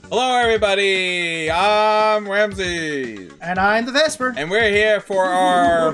Hello everybody, I'm Ramsey. And I'm the Vespor. And we're here for our,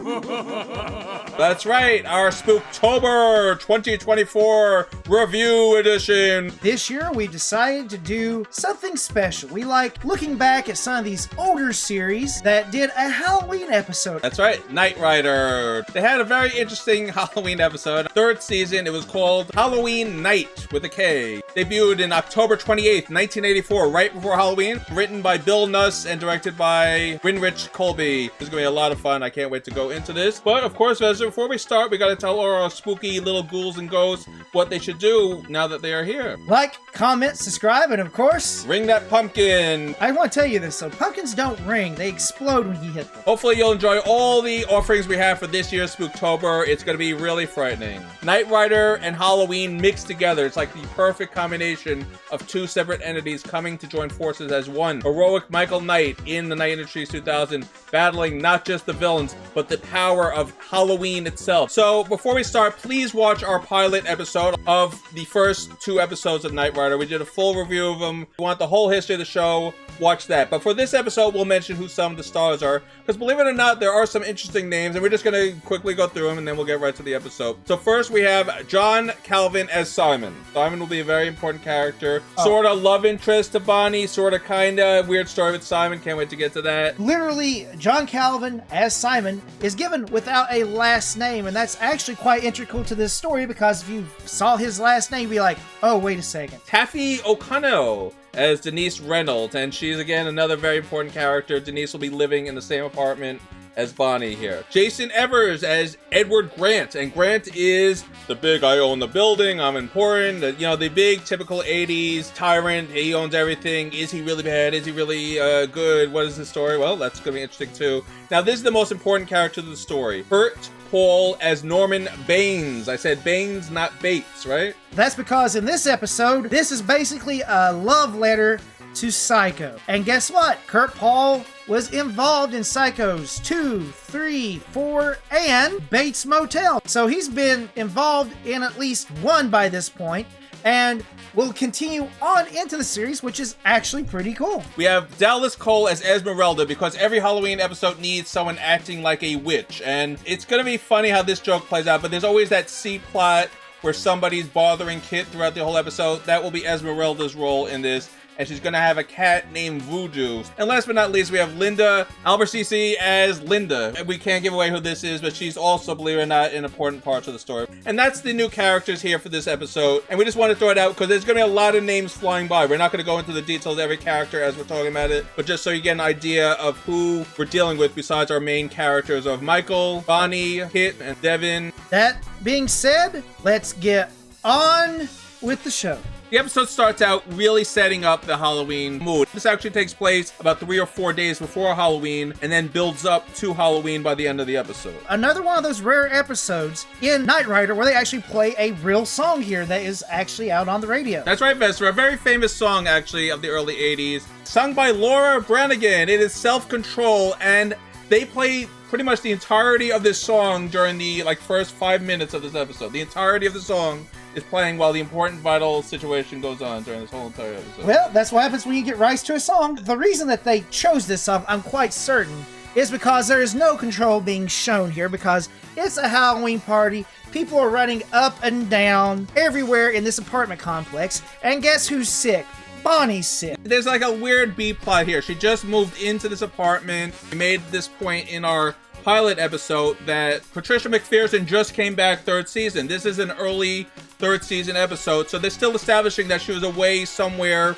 that's right, our Spooktober 2024 review edition. This year we decided to do something special. We like looking back at some of these older series that did a Halloween episode. That's right, Knight Rider. They had a very interesting Halloween episode. Third season, it was called Halloween Night with a K. Debuted in October 28th, 1984, right before Halloween. Written by Bill Nuss and directed by Winrich Colby. This is going to be a lot of fun. I can't wait to go into this. But of course, before we start, we got to tell our spooky little ghouls and ghosts what they should do now that they are here. Like, comment, subscribe, and of course, ring that pumpkin. I want to tell you this, so pumpkins don't ring. They explode when you hit them. Hopefully you'll enjoy all the offerings we have for this year's Spooktober. It's going to be really frightening. Knight Rider and Halloween mixed together. It's like the perfect combination of two separate entities coming to join forces as one. Heroic Michael Knight in the Knight Industries 2000, battling not just the villains, but the power of Halloween itself. So before we start, please watch our pilot episode of the first two episodes of Knight Rider. We did a full review of them. If you want the whole history of the show, watch that. But for this episode, we'll mention who some of the stars are, because believe it or not, there are some interesting names, and we're just going to quickly go through them, and then we'll get right to the episode. So first, we have John Calvin as Simon. Simon will be a very important character. Sort of love interest to Bonnie, sort of kind of weird story with Simon. Can't wait to get to that. Literally, John Calvin as Simon is given without a last name, and that's actually quite integral to this story, because if you saw his last name, you'd be like, oh, wait a second. Taffy O'Connell as Denise Reynolds, and she's again another very important character. Denise will be living in the same apartment as Bonnie here. Jason Evers as Edward Grant, and Grant is the big I own the building, I'm important, the big typical 80s tyrant. He owns everything. Is he really bad? Is he really good? What is the story? Well, that's gonna be interesting too. Now this is the most important character of the story. Bert Paul as Norman Baines. I said Baines, not Bates, right? That's because in this episode, this is basically a love letter to Psycho. And guess what? Kurt Paul was involved in Psychos 2, 3, 4, and Bates Motel. So he's been involved in at least one by this point, and will continue on into the series, which is actually pretty cool. We have Dallas Cole as Esmeralda, because every Halloween episode needs someone acting like a witch. And it's going to be funny how this joke plays out, but there's always that C-plot where somebody's bothering KITT throughout the whole episode. That will be Esmeralda's role in this. And she's gonna have a cat named Voodoo. And last but not least, we have Linda Albercisi as Linda. We can't give away who this is, but she's also, believe it or not, an important part of the story. And that's the new characters here for this episode. And we just want to throw it out because there's gonna be a lot of names flying by. We're not gonna go into the details of every character as we're talking about it, but just so you get an idea of who we're dealing with besides our main characters of Michael, Bonnie, KITT, and Devin. That being said, let's get on with the show. The episode starts out really setting up the Halloween mood. This actually takes place about 3 or 4 days before Halloween and then builds up to Halloween by the end of the episode. Another one of those rare episodes in Knight Rider where they actually play a real song here that is actually out on the radio. That's right, Vespor. A very famous song, actually, of the early 80s. Sung by Laura Branigan. It is Self-Control, and they play pretty much the entirety of this song during the first 5 minutes of this episode. The entirety of the song is playing while the important vital situation goes on during this whole entire episode. Well, that's what happens when you get rights to a song. The reason that they chose this song, I'm quite certain, is because there is no control being shown here, because it's a Halloween party. People are running up and down everywhere in this apartment complex, and guess who's sick? Bonnie's sick. There's like a weird B-plot here. She just moved into this apartment. We made this point in our pilot episode that Patricia McPherson just came back third season. This is an early third season episode, so they're still establishing that she was away somewhere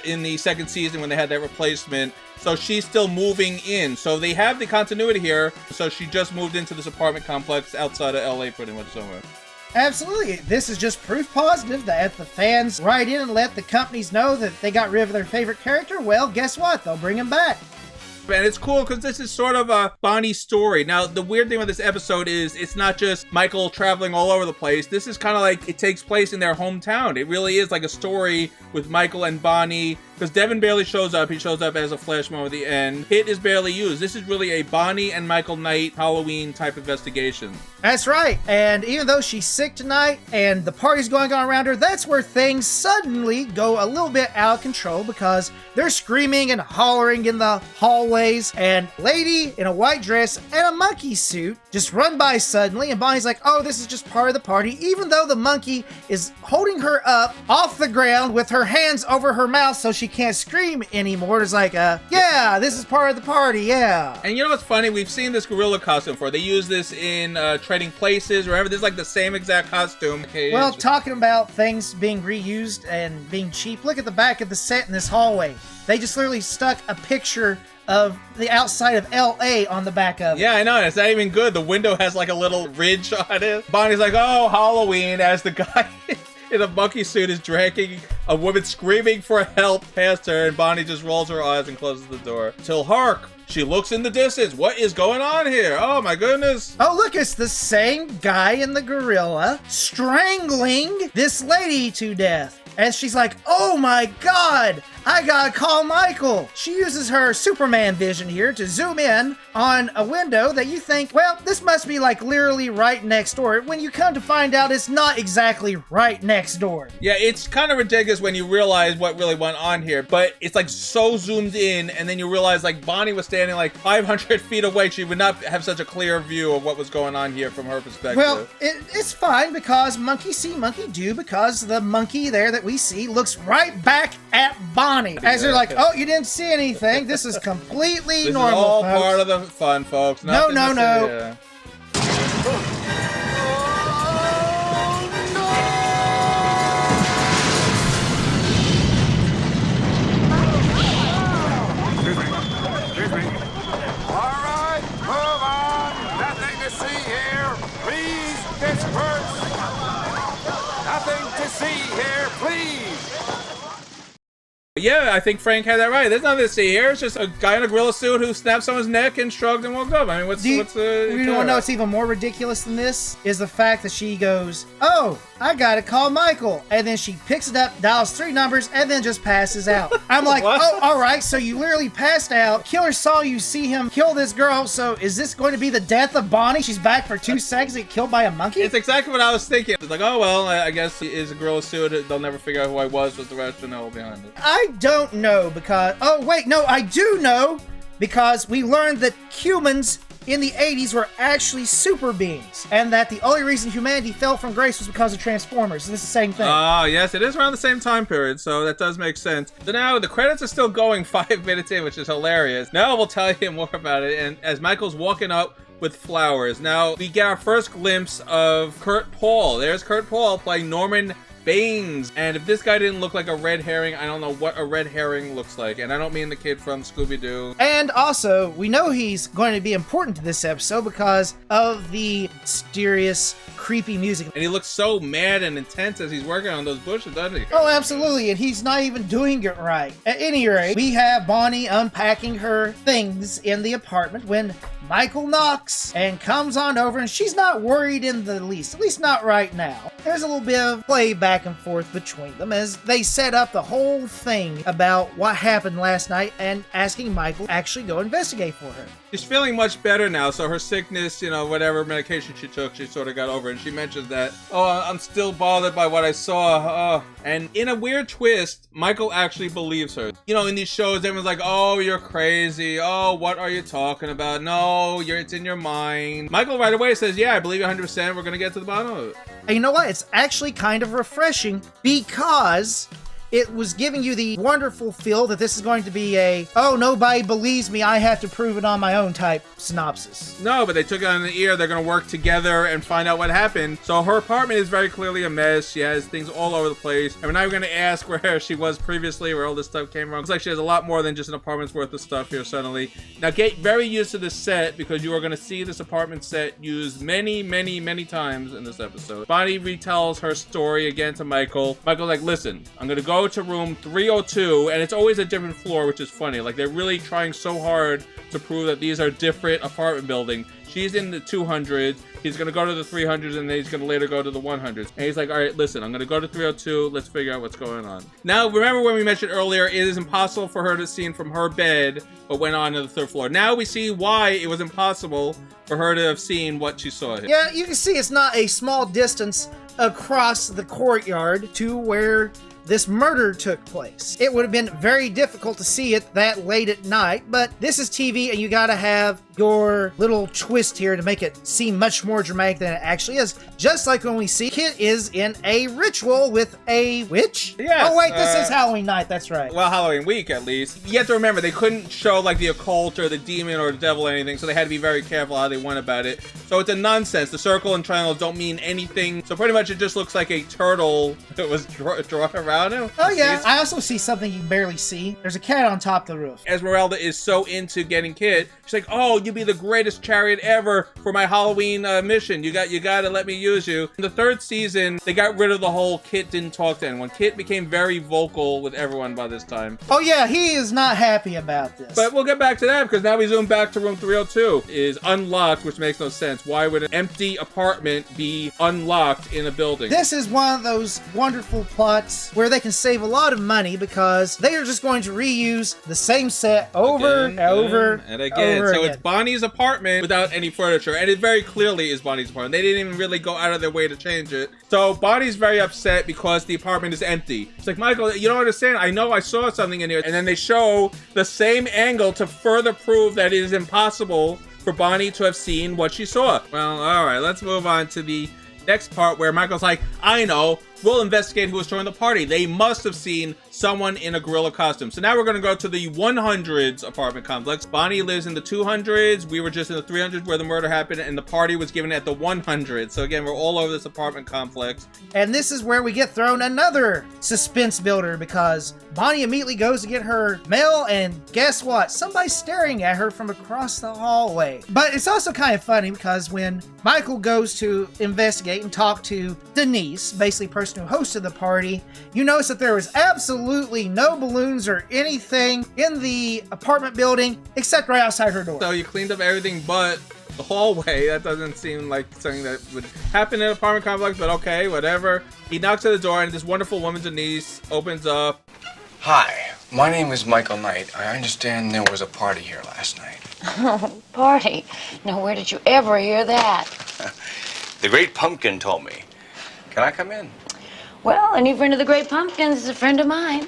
in the second season when they had that replacement. So she's still moving in. So they have the continuity here. So she just moved into this apartment complex outside of LA pretty much somewhere. Absolutely. This is just proof positive that if the fans write in and let the companies know that they got rid of their favorite character, well, guess what? They'll bring him back. And it's cool because this is sort of a Bonnie story. Now, the weird thing with this episode is it's not just Michael traveling all over the place. This is kind of like it takes place in their hometown. It really is like a story with Michael and Bonnie because Devin barely shows up. He shows up as a flash moment at the end. KITT is barely used. This is really a Bonnie and Michael Knight Halloween type investigation. That's right. And even though she's sick tonight and the party's going on around her, that's where things suddenly go a little bit out of control because they're screaming and hollering in the hallways, and lady in a white dress and a monkey suit just run by suddenly, and Bonnie's like, oh, this is just part of the party, even though the monkey is holding her up off the ground with her hands over her mouth so she can't scream anymore. It's like, yeah, this is part of the party, yeah. And you know what's funny? We've seen this gorilla costume before. They use this in Trading Places, wherever. There's like the same exact costume. Okay, well, talking about things being reused and being cheap, look at the back of the set in this hallway. They just literally stuck a picture of the outside of LA on the back of it. Yeah, I know. It's not even good. The window has like a little ridge on it. Bonnie's like, oh, Halloween, as the guy in a monkey suit is dragging a woman screaming for help past her, and Bonnie just rolls her eyes and closes the door. Till hark, she looks in the distance. What is going on here? Oh my goodness. Oh, look, it's the same guy in the gorilla strangling this lady to death. And she's like, oh my God, I gotta call Michael. She uses her Superman vision here to zoom in on a window that you think, well, this must be like literally right next door. When you come to find out, it's not exactly right next door. Yeah, it's kind of ridiculous when you realize what really went on here, but it's like so zoomed in, and then you realize like Bonnie was standing like 500 feet away. She would not have such a clear view of what was going on here from her perspective. Well, it's fine because monkey see, monkey do, because the monkey there that we see looks right back at Bonnie. As they're like, oh, you didn't see anything. This is completely normal, This is all folks. part of the fun, folks. No. Excuse me. All right, move on. Nothing to see here. Please disperse. Nothing to see here, please. Yeah, I think Frank had that right. There's nothing to see here. It's just a guy in a gorilla suit who snapped someone's neck and shrugged and woke up. I mean, You want to know what's even more ridiculous than this? Is the fact that she goes, oh, I gotta call Michael. And then she picks it up, dials 3 numbers, and then just passes out. I'm like, oh, all right, so you literally passed out. Killer saw you see him kill this girl, so is this going to be the death of Bonnie? She's back for 2 seconds and get killed by a monkey? It's exactly what I was thinking. It's like, oh, well, I guess he is a gorilla suit. They'll never figure out who I was the rationale behind it. I don't know because, oh, wait, no, I do know because we learned that humans in the 80s were actually super beings, and that the only reason humanity fell from grace was because of Transformers. So this is the same thing. Oh, yes, it is around the same time period, so that does make sense. So now the credits are still going 5 minutes in, which is hilarious. Now we'll tell you more about it, and as Michael's walking up with flowers, now we get our first glimpse of Kurt Paul. There's Kurt Paul playing Norman Baines. And if this guy didn't look like a red herring, I don't know what a red herring looks like. And I don't mean the kid from Scooby-Doo. And also, we know he's going to be important to this episode because of the mysterious, creepy music. And he looks so mad and intense as he's working on those bushes, doesn't he? Oh, absolutely. And he's not even doing it right. At any rate, we have Bonnie unpacking her things in the apartment when Michael knocks and comes on over, and she's not worried in the least, at least not right now. There's a little bit of play back and forth between them as they set up the whole thing about what happened last night and asking Michael to actually go investigate for her. She's feeling much better now, so her sickness, you know, whatever medication she took, she sort of got over it. And she mentions that, oh, I'm still bothered by what I saw. And in a weird twist, Michael actually believes her. You know, in these shows, everyone's like, oh, you're crazy. Oh, what are you talking about? No, it's in your mind. Michael right away says, yeah, I believe you 100%. We're going to get to the bottom of it. And you know what? It's actually kind of refreshing because it was giving you the wonderful feel that this is going to be a, oh, nobody believes me, I have to prove it on my own type synopsis. No, but they took it on the ear. They're going to work together and find out what happened. So her apartment is very clearly a mess. She has things all over the place. And we're not even going to ask where she was previously, where all this stuff came from. Looks like she has a lot more than just an apartment's worth of stuff here suddenly. Now get very used to this set because you are going to see this apartment set used many, many, many times in this episode. Bonnie retells her story again to Michael. Michael's like, listen, I'm going to go go to room 302, and it's always a different floor, which is funny. Like, they're really trying so hard to prove that these are different apartment buildings. She's in the 200s. He's going to go to the 300s, and then he's going to later go to the 100s. And he's like, all right, listen, I'm going to go to 302. Let's figure out what's going on. Now, remember when we mentioned earlier, it is impossible for her to see from her bed what went on to the third floor. Now we see why it was impossible for her to have seen what she saw here. Yeah, you can see it's not a small distance across the courtyard to where this murder took place. It would have been very difficult to see it that late at night, but this is TV and you gotta have your little twist here to make it seem much more dramatic than it actually is. Just like when we see KITT is in a ritual with a witch. Yes, oh wait, this is Halloween night, that's right. Well, Halloween week at least. You have to remember, they couldn't show like the occult or the demon or the devil or anything, so they had to be very careful how they went about it. So it's a nonsense. The circle and triangle don't mean anything. So pretty much it just looks like a turtle that was drawn around him. Oh yeah, I also see something you barely see. There's a cat on top of the roof. Esmeralda is so into getting KITT. She's like, oh, you'll be the greatest chariot ever for my Halloween mission. You got to let me use you. In the third season, they got rid of the whole KITT didn't talk to anyone. KITT became very vocal with everyone by this time. Oh yeah, he is not happy about this. But we'll get back to that because now we zoom back to room 302. It is unlocked, which makes no sense. Why would an empty apartment be unlocked in a building? This is one of those wonderful plots where they can save a lot of money because they are just going to reuse the same set over and over and again. So it's Bonnie's apartment without any furniture, and it very clearly is Bonnie's apartment. They didn't even really go out of their way to change it. So Bonnie's very upset because the apartment is empty. It's like, Michael, you don't understand. I know I saw something in here. And then they show the same angle to further prove that it is impossible for Bonnie to have seen what she saw. Well, all right, let's move on to the next part where Michael's like, I know, we'll investigate who was throwing the party. They must have seen someone in a gorilla costume. So now we're going to go to the 100s apartment complex. Bonnie lives in the 200s. We were just in the 300s where the murder happened, and the party was given at the 100s. So again, we're all over this apartment complex. And this is where we get thrown another suspense builder because Bonnie immediately goes to get her mail, and guess what? Somebody's staring at her from across the hallway. But it's also kind of funny because when Michael goes to investigate and talk to Denise, basically person who hosted the party, you notice that there was absolutely no balloons or anything in the apartment building except right outside her door. So you cleaned up everything but the hallway. That doesn't seem like something that would happen in an apartment complex, but okay, whatever. He knocks at the door and this wonderful woman, Denise, opens up. Hi, my name is Michael Knight. I understand there was a party here last night. Oh, party? Now, where did you ever hear that? The Great Pumpkin told me. Can I come in? Well, any friend of the Great Pumpkins is a friend of mine.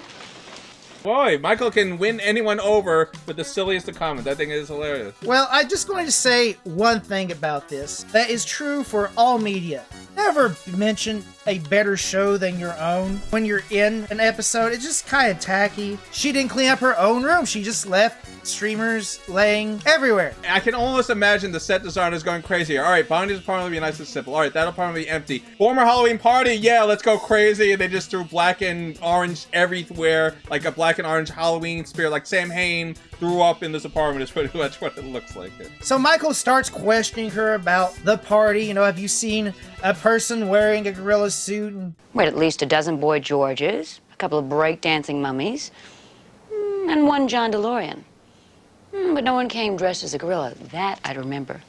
Boy, Michael can win anyone over with the silliest of comments. I think it is hilarious. Well, I'm just going to say one thing about this that is true for all media. Never mention a better show than your own when you're in an episode. It's just kind of tacky. She didn't clean up her own room. She just left streamers laying everywhere. I can almost imagine the set designers going crazy. All right, Bonnie's apartment will be nice and simple. All right, that apartment will be empty. Former Halloween party, yeah, let's go crazy. And they just threw black and orange everywhere, like a black and orange Halloween spirit, like Sam Hain threw up in this apartment is pretty much what it looks like. So Michael starts questioning her about the party. You know, have you seen a person wearing a gorilla suit? And Wait, at least a dozen Boy Georges, a couple of breakdancing mummies, and one John DeLorean. But no one came dressed as a gorilla. That I'd remember,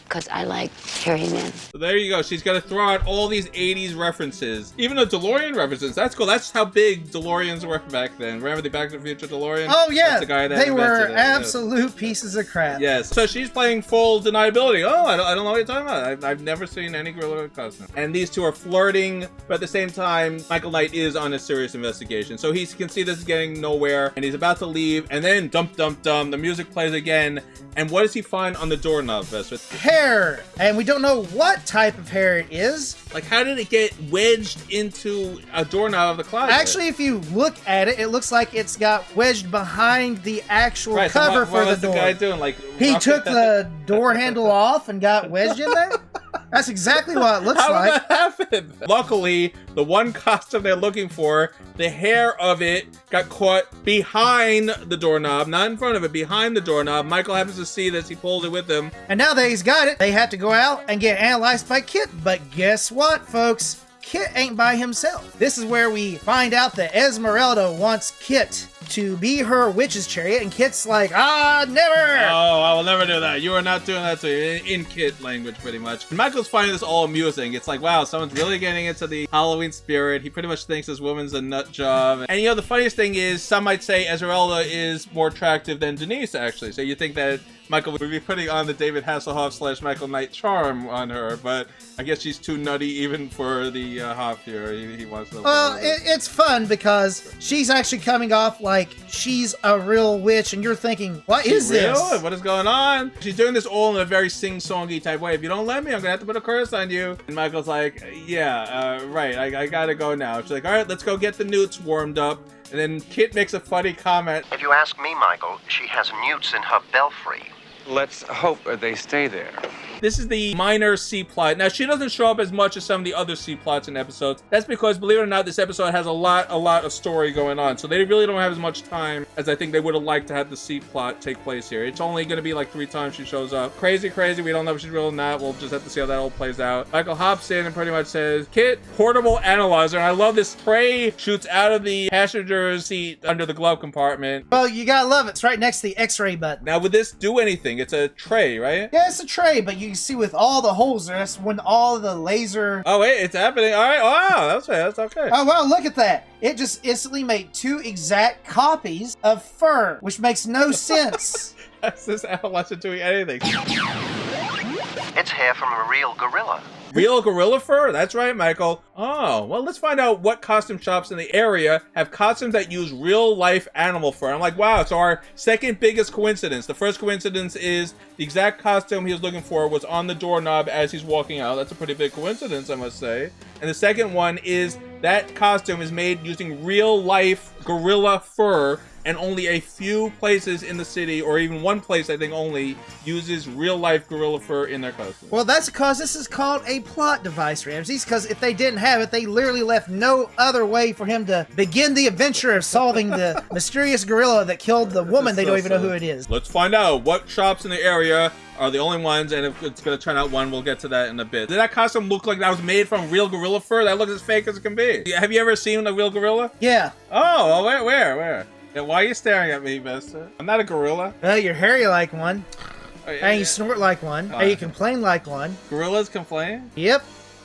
because I like hairy men. So there you go. She's going to throw out all these 80s references. Even the DeLorean references. That's cool. That's how big DeLoreans were back then. Remember the Back to the Future DeLorean? oh yeah, That's the guy that they were invented it. absolute pieces of crap. Yes. So she's playing full deniability. Oh, I don't know what you're talking about. I've never seen any gorilla costume. And these two are flirting, but at the same time, Michael Knight is on a serious investigation. So he can see this is getting nowhere, and he's about to leave, and then dum dum dum, the music plays again. And what does he find on the doorknob, Vespor? Hair, and we don't know what type of hair it is. Like, how did it get wedged into a doorknob of the closet? Actually, if you look at it, it looks like it's got wedged behind the actual right, cover so for the what was door. the guy doing? Like, He rocking took that- the door handle off and got wedged in there? That's exactly what it looks How like. did that happen? Luckily, the one costume they're looking for, the hair of it got caught behind the doorknob, not in front of it, behind the doorknob. Michael happens to see this. He pulls it with him. And now that he's got it, they have to go out and get analyzed by KITT. But guess what, folks? KITT ain't by himself. This is where we find out that Esmeralda wants KITT to be her witch's chariot, and KITT's like, never! Oh, I will never do that. You are not doing that to me. In KITT language, pretty much. And Michael's finding this all amusing. It's like, wow, someone's really getting into the Halloween spirit. He pretty much thinks this woman's a nut job. And the funniest thing is, some might say Esmeralda is more attractive than Denise, actually. So you think that Michael would be putting on the David Hasselhoff / Michael Knight charm on her, but I guess she's too nutty even for the Hoff here. He wants to. Well, it's fun because she's actually coming off like she's a real witch, and you're thinking, what is this? What is going on? She's doing this all in a very sing-songy type way. If you don't let me, I'm gonna have to put a curse on you. And Michael's like, yeah, right, I gotta go now. She's like, all right, let's go get the newts warmed up. And then KITT makes a funny comment. If you ask me, Michael, she has newts in her belfry. Let's hope they stay there. This is the minor C-plot. Now, she doesn't show up as much as some of the other C-plots in episodes. That's because, believe it or not, this episode has a lot of story going on. So they really don't have as much time as I think they would have liked to have the C-plot take place here. It's only going to be like 3 times she shows up. Crazy. We don't know if she's real or not. We'll just have to see how that all plays out. Michael hops in and pretty much says, KITT, portable analyzer. And I love this tray shoots out of the passenger seat under the glove compartment. Well, you gotta love it. It's right next to the X-ray button. Now, would this do anything? It's a tray, right? Yeah, it's a tray, but you see with all the holes there, that's when all the laser... Oh, wait, it's happening. All right. Wow, that's okay. Oh, wow, look at that. It just instantly made 2 exact copies of fur, which makes no sense. That's this adolescent doing anything. It's hair from a real gorilla. Real gorilla fur? That's right, Michael. Oh, well, let's find out what costume shops in the area have costumes that use real-life animal fur. I'm like, wow, it's our second biggest coincidence. The first coincidence is the exact costume he was looking for was on the doorknob as he's walking out. That's a pretty big coincidence, I must say. And the second one is that costume is made using real-life gorilla fur, and only a few places in the city, or even one place, I think only, uses real-life gorilla fur in their costume. Well, that's because this is called a plot device, Ramses, because if they didn't have it, they literally left no other way for him to begin the adventure of solving the mysterious gorilla that killed the woman they don't even know who it is. Let's find out what shops in the area are the only ones, and if it's going to turn out one, we'll get to that in a bit. Did that costume look like that was made from real gorilla fur? That looks as fake as it can be. Have you ever seen a real gorilla? Yeah. Oh, well, where? Yeah, why are you staring at me, Vespor? I'm not a gorilla. Well, you're hairy like one, Oh, yeah, and you snort like one, and you complain like one. Gorillas complain? Yep.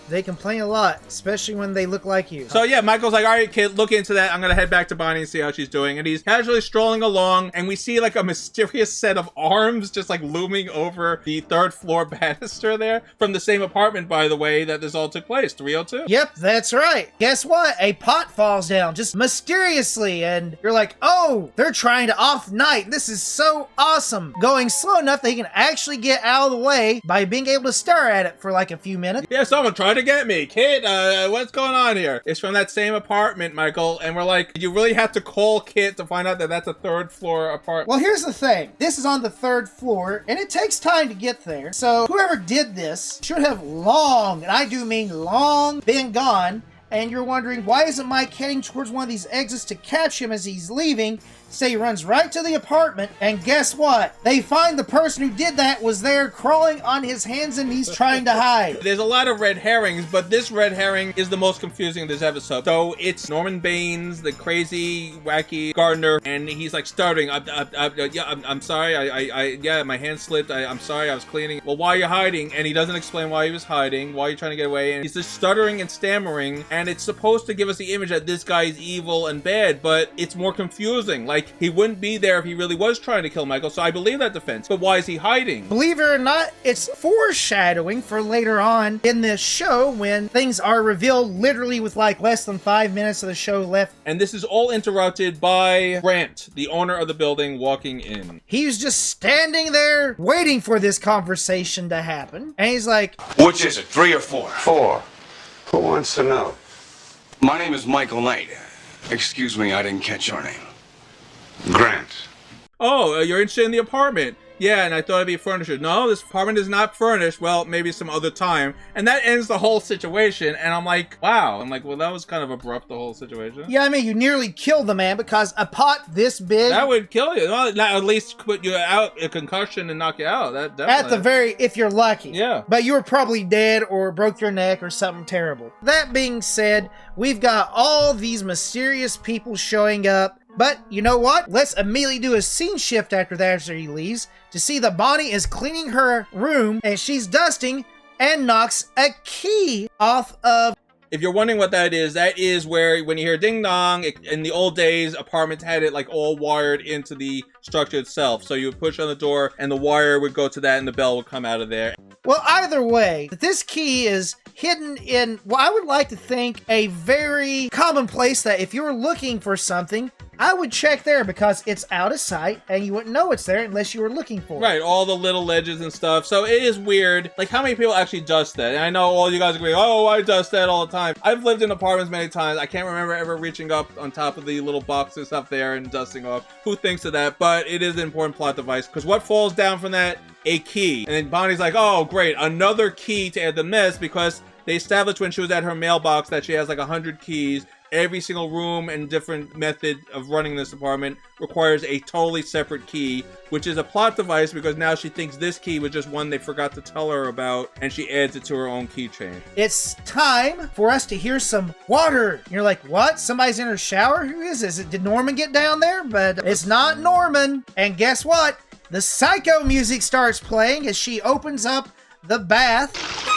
They complain a lot, especially when they look like you. So yeah, Michael's like, all right, KITT, look into that. I'm going to head back to Bonnie and see how she's doing. And he's casually strolling along, and we see like a mysterious set of arms just like looming over the 3rd floor banister there from the same apartment, by the way, that this all took place, 302. Yep, that's right. Guess what? A pot falls down just mysteriously, and you're like, oh, they're trying to off night. This is so awesome. Going slow enough that he can actually get out of the way by being able to stare at it for like a few minutes. Yeah, someone tried to get me. KITT, what's going on here? It's from that same apartment, Michael, and we're like, you really have to call KITT to find out that that's a 3rd floor apartment. Well, here's the thing. This is on the 3rd floor, and it takes time to get there. So whoever did this should have long, and I do mean long, been gone. And you're wondering, why isn't Mike heading towards one of these exits to catch him as he's leaving? So he runs right to the apartment, and guess what? They find the person who did that was there crawling on his hands and knees trying to hide. There's a lot of red herrings, but this red herring is the most confusing of this episode. So it's Norman Baines, the crazy, wacky gardener, and he's like stuttering. I'm sorry. Yeah, my hand slipped. I'm sorry. I was cleaning. Well, why are you hiding? And he doesn't explain why he was hiding. Why are you trying to get away? And he's just stuttering and stammering, and it's supposed to give us the image that this guy is evil and bad, but it's more confusing. Like, he wouldn't be there if he really was trying to kill Michael, so I believe that defense. But why is he hiding? Believe it or not, it's foreshadowing for later on in this show when things are revealed literally with like less than 5 minutes of the show left. And this is all interrupted by Grant, the owner of the building, walking in. He's just standing there waiting for this conversation to happen. And he's like, Which is it, 3 or 4? 4. Who wants to know? My name is Michael Knight. Excuse me, I didn't catch your name. Grant. Oh, you're interested in the apartment. Yeah, and I thought it'd be furnished. No, this apartment is not furnished. Well, maybe some other time. And that ends the whole situation. And I'm like, wow. I'm like, well, that was kind of abrupt, the whole situation. Yeah, I mean, you nearly killed the man because a pot this big... That would kill you. Well, at least put you out, a concussion, and knock you out. That definitely. At the very, if you're lucky. Yeah. But you were probably dead or broke your neck or something terrible. That being said, we've got all these mysterious people showing up. But you know what? Let's immediately do a scene shift after that after he leaves to see that Bonnie is cleaning her room and she's dusting and knocks a key off of... If you're wondering what that is where when you hear ding dong, in the old days, apartments had it like all wired into the structure itself. So you would push on the door and the wire would go to that and the bell would come out of there. Well, either way, this key is hidden in, well, I would like to think, a very common place that if you were looking for something, I would check there because it's out of sight and you wouldn't know it's there unless you were looking for it. Right, all the little ledges and stuff. So it is weird. Like, how many people actually dust that? And I know all you guys agree, oh, I dust that all the time. I've lived in apartments many times. I can't remember ever reaching up on top of the little boxes up there and dusting off. Who thinks of that? But it is an important plot device because what falls down from that? A key. And then Bonnie's like, oh, great, another key to add the mess because they established when she was at her mailbox that she has like 100 keys. Every single room and different method of running this apartment requires a totally separate key, which is a plot device because now she thinks this key was just one they forgot to tell her about, and she adds it to her own keychain. It's time for us to hear some water. You're like, what? Somebody's in her shower? Who is this? Did Norman get down there? But it's not Norman. And guess what? The Psycho music starts playing as she opens up the bath.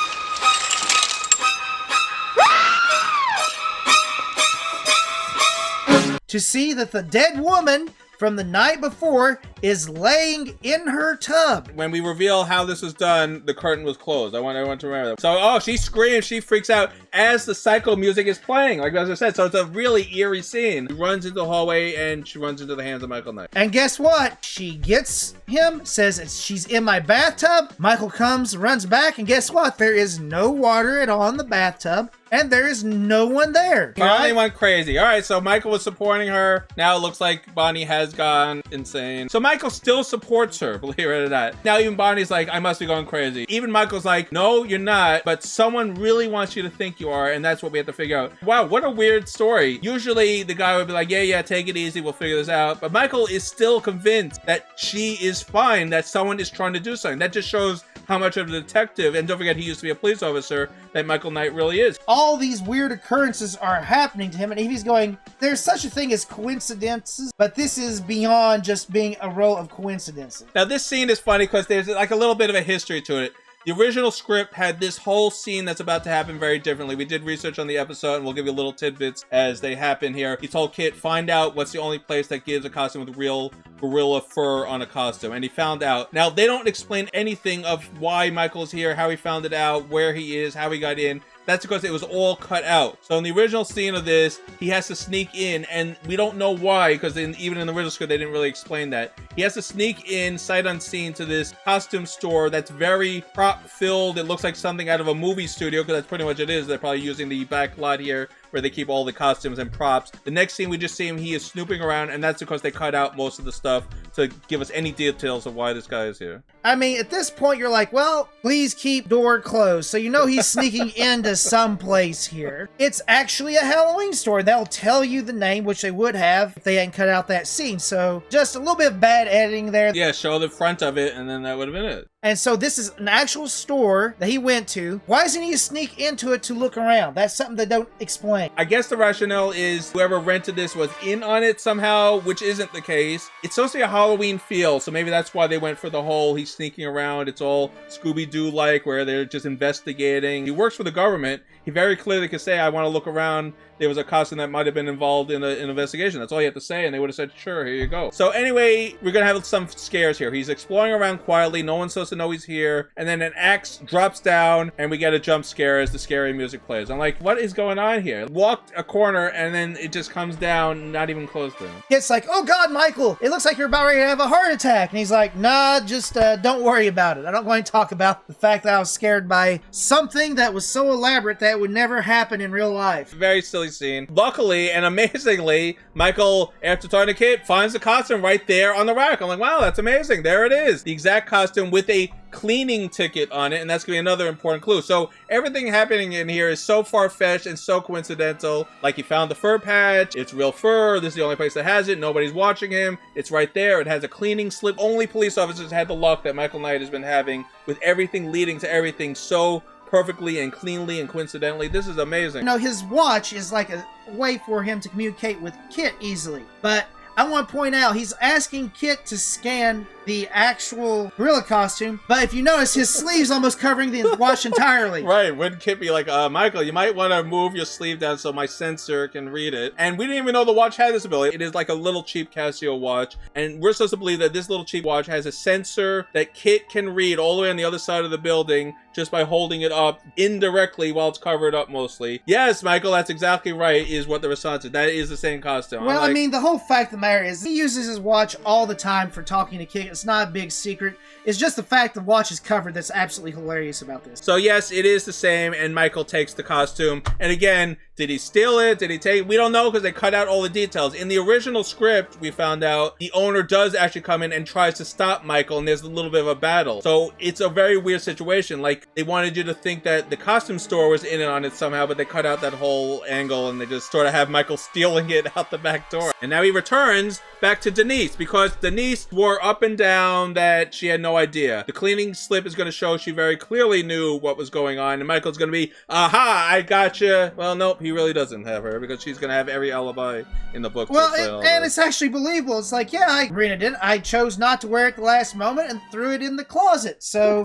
To see that the dead woman from the night before is laying in her tub. When we reveal how this was done, the curtain was closed. I want everyone to remember that. So, oh, she screams, she freaks out as the Psycho music is playing, like as I said. So it's a really eerie scene. She runs into the hallway and she runs into the hands of Michael Knight. And guess what? She gets him, says she's in my bathtub. Michael comes, runs back, and guess what? There is no water at all in the bathtub. And there is no one there. Bonnie went crazy. All right, so Michael was supporting her. Now it looks like Bonnie has gone insane. So Michael still supports her, believe it or not. Now even Bonnie's like, I must be going crazy. Even Michael's like, no, you're not. But someone really wants you to think you are, and that's what we have to figure out. Wow, what a weird story. Usually the guy would be like, yeah, take it easy. We'll figure this out. But Michael is still convinced that she is fine, that someone is trying to do something. That just shows how much of a detective, and don't forget he used to be a police officer, that Michael Knight really is. All these weird occurrences are happening to him, and he's going, there's such a thing as coincidences, but this is beyond just being a row of coincidences. Now this scene is funny because there's like a little bit of a history to it. The original script had this whole scene that's about to happen very differently. We did research on the episode, and we'll give you little tidbits as they happen here. He told KITT, find out what's the only place that gives a costume with real gorilla fur on a costume. And he found out. Now, they don't explain anything of why Michael's here, how he found it out, where he is, how he got in. That's because it was all cut out. So in the original scene of this, he has to sneak in, and we don't know why, because even in the original script, they didn't really explain that. He has to sneak in, sight unseen, to this costume store that's very prop-filled. It looks like something out of a movie studio, because that's pretty much it is. They're probably using the back lot here, where they keep all the costumes and props. The next scene, we just see him, he is snooping around, and that's because they cut out most of the stuff to give us any details of why this guy is here. I mean, at this point, you're like, well, please keep door closed. So you know he's sneaking into some place here. It's actually a Halloween store. They'll tell you the name, which they would have if they hadn't cut out that scene. So just a little bit of bad editing there. Yeah, show the front of it, and then that would have been it. And so this is an actual store that he went to. Why doesn't he sneak into it to look around? That's something they don't explain. I guess the rationale is whoever rented this was in on it somehow, which isn't the case. It's supposed to be a Halloween feel, so maybe that's why they went for the whole he's sneaking around. It's all Scooby-Doo-like, where they're just investigating. He works for the government. He very clearly could say, I want to look around. There was a costume that might have been involved in an investigation. That's all you have to say, and they would have said, sure, here you go. So anyway, we're going to have some scares here. He's exploring around quietly. No one's supposed to to know he's here. And then an axe drops down and we get a jump scare as the scary music plays. I'm like, what is going on here? Walked a corner and then it just comes down, not even close to him. It's like, oh God, Michael, it looks like you're about ready to have a heart attack. And he's like, nah, just don't worry about it. I don't want to talk about the fact that I was scared by something that was so elaborate that would never happen in real life. Very silly scene. Luckily and amazingly, Michael, after talking to KITT, finds the costume right there on the rack. I'm like, wow, that's amazing. There it is. The exact costume with a cleaning ticket on it, and that's gonna be another important clue. So everything happening in here is so far-fetched and so coincidental. Like, he found the fur patch, it's real fur, this is the only place that has it, nobody's watching him, it's right there, it has a cleaning slip. Only police officers had the luck that Michael Knight has been having with everything leading to everything so perfectly and cleanly and coincidentally. This is amazing. You know, his watch is like a way for him to communicate with KITT easily, but I want to point out, he's asking KITT to scan the actual gorilla costume, but if you notice, his sleeve's almost covering the watch entirely. Right, wouldn't KITT be like, Michael, you might want to move your sleeve down so my sensor can read it. And we didn't even know the watch had this ability. It is like a little cheap Casio watch, and we're supposed to believe that this little cheap watch has a sensor that KITT can read all the way on the other side of the building just by holding it up indirectly while it's covered up mostly. Yes, Michael, that's exactly right, is what the response is. That is the same costume. Well, I mean, the whole fact of the matter is, he uses his watch all the time for talking to KITT. It's not a big secret. It's just the fact the watch is covered that's absolutely hilarious about this. So yes, it is the same, and Michael takes the costume. And again, did he steal it? Did he take it? We don't know because they cut out all the details. In the original script, we found out the owner does actually come in and tries to stop Michael, and there's a little bit of a battle. So it's a very weird situation. Like, they wanted you to think that the costume store was in it on it somehow, but they cut out that whole angle, and they just sort of have Michael stealing it out the back door. And now he returns back to Denise, because Denise swore up and down that she had no idea. The cleaning slip is going to show she very clearly knew what was going on, and Michael's going to be, aha, I gotcha. Well, nope, he really doesn't have her, because she's going to have every alibi in the book. Well, and it's actually believable. It's like, yeah, I rented it. I chose not to wear it the last moment and threw it in the closet. So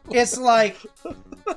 it's like,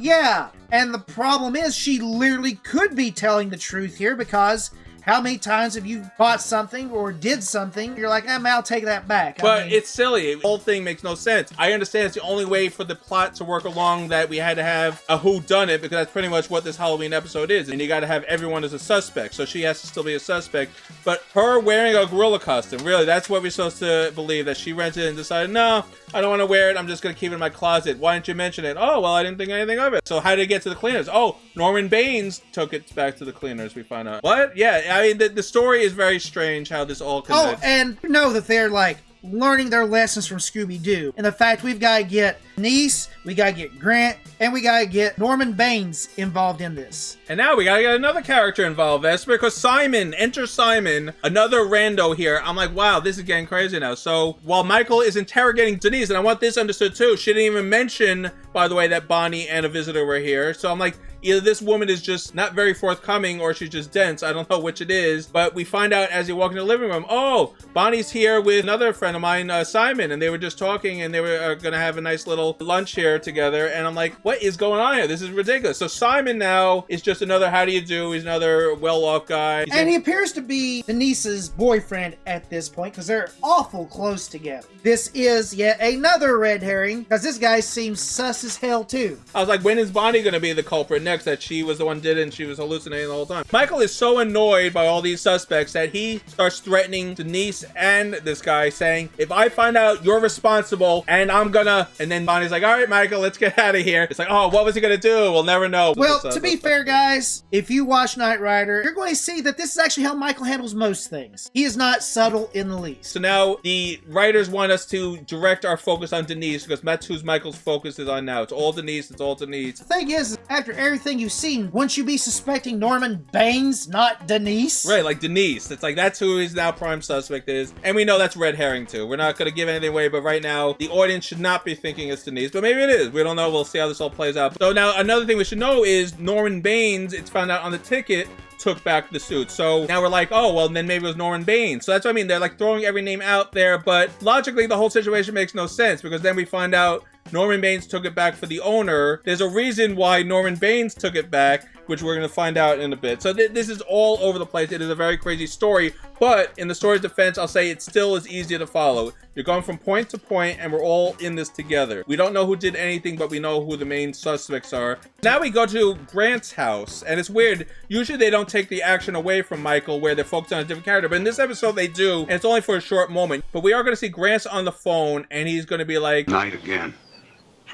yeah. And the problem is, she literally could be telling the truth here, because how many times have you bought something or did something, you're like, I'll take that back. But it's silly. The whole thing makes no sense. I understand it's the only way for the plot to work along that we had to have a whodunit, because that's pretty much what this Halloween episode is. And you got to have everyone as a suspect. So she has to still be a suspect. But her wearing a gorilla costume, really, that's what we're supposed to believe, that she rented it and decided, no, I don't want to wear it. I'm just going to keep it in my closet. Why didn't you mention it? Oh, well, I didn't think anything of it. So how did it get to the cleaners? Oh, Norman Baines took it back to the cleaners, we find out. What? Yeah, I mean, the story is very strange how this all connects. Oh, and you know that they're like learning their lessons from Scooby-Doo. And the fact we've got to get Denise, we got to get Grant, and we got to get Norman Baines involved in this. And now we got to get another character involved, Vespor, because Simon, enter Simon, another rando here. I'm like, wow, this is getting crazy now. So while Michael is interrogating Denise, and I want this understood too, she didn't even mention, by the way, that Bonnie and a visitor were here. So I'm like, either this woman is just not very forthcoming or she's just dense. I don't know which it is. But we find out as you walk in the living room, oh, Bonnie's here with another friend of mine, Simon, and they were just talking, and they were going to have a nice little lunch here together. And I'm like, what is going on here? This is ridiculous. So Simon now is just another how do you do. He's another well-off guy. And he appears to be Denise's boyfriend at this point, because they're awful close together. This is yet another red herring, because this guy seems sus as hell too. I was like, when is Bonnie going to be the culprit next, that she was the one did it and she was hallucinating the whole time? Michael is so annoyed by all these suspects that he starts threatening Denise and this guy, saying, if I find out you're responsible, and I'm gonna... And then Bonnie's like, all right, Michael, let's get out of here. It's like, oh, what was he gonna do? We'll never know. Well, to be fair, guys, if you watch Knight Rider, you're going to see that this is actually how Michael handles most things. He is not subtle in the least. So now the writers want us to direct our focus on Denise, because that's who Michael's focus is on now. It's all Denise. It's all Denise. The thing is, after everything you've seen, wouldn't you be suspecting Norman Baines, not Denise? Right, like Denise. It's like, that's who his now prime suspect is. And we know that's red herring too. We're not going to give anything away, but right now the audience should not be thinking it's Denise, but maybe it is. We don't know. We'll see how this all plays out. So now another thing we should know is Norman Baines, it's found out on the ticket, took back the suit. So now we're like, oh, well, then maybe it was Norman Baines. So that's what I mean. They're like throwing every name out there, but logically the whole situation makes no sense, because then we find out Norman Baines took it back for the owner. There's a reason why Norman Baines took it back, which we're going to find out in a bit. So this is all over the place. It is a very crazy story, but in the story's defense, I'll say it still is easier to follow. You're going from point to point, and we're all in this together. We don't know who did anything, but we know who the main suspects are. Now we go to Grant's house, and it's weird. Usually they don't take the action away from Michael, where they're focused on a different character, but in this episode they do, and it's only for a short moment. But we are going to see Grant's on the phone, and he's going to be like, Night again.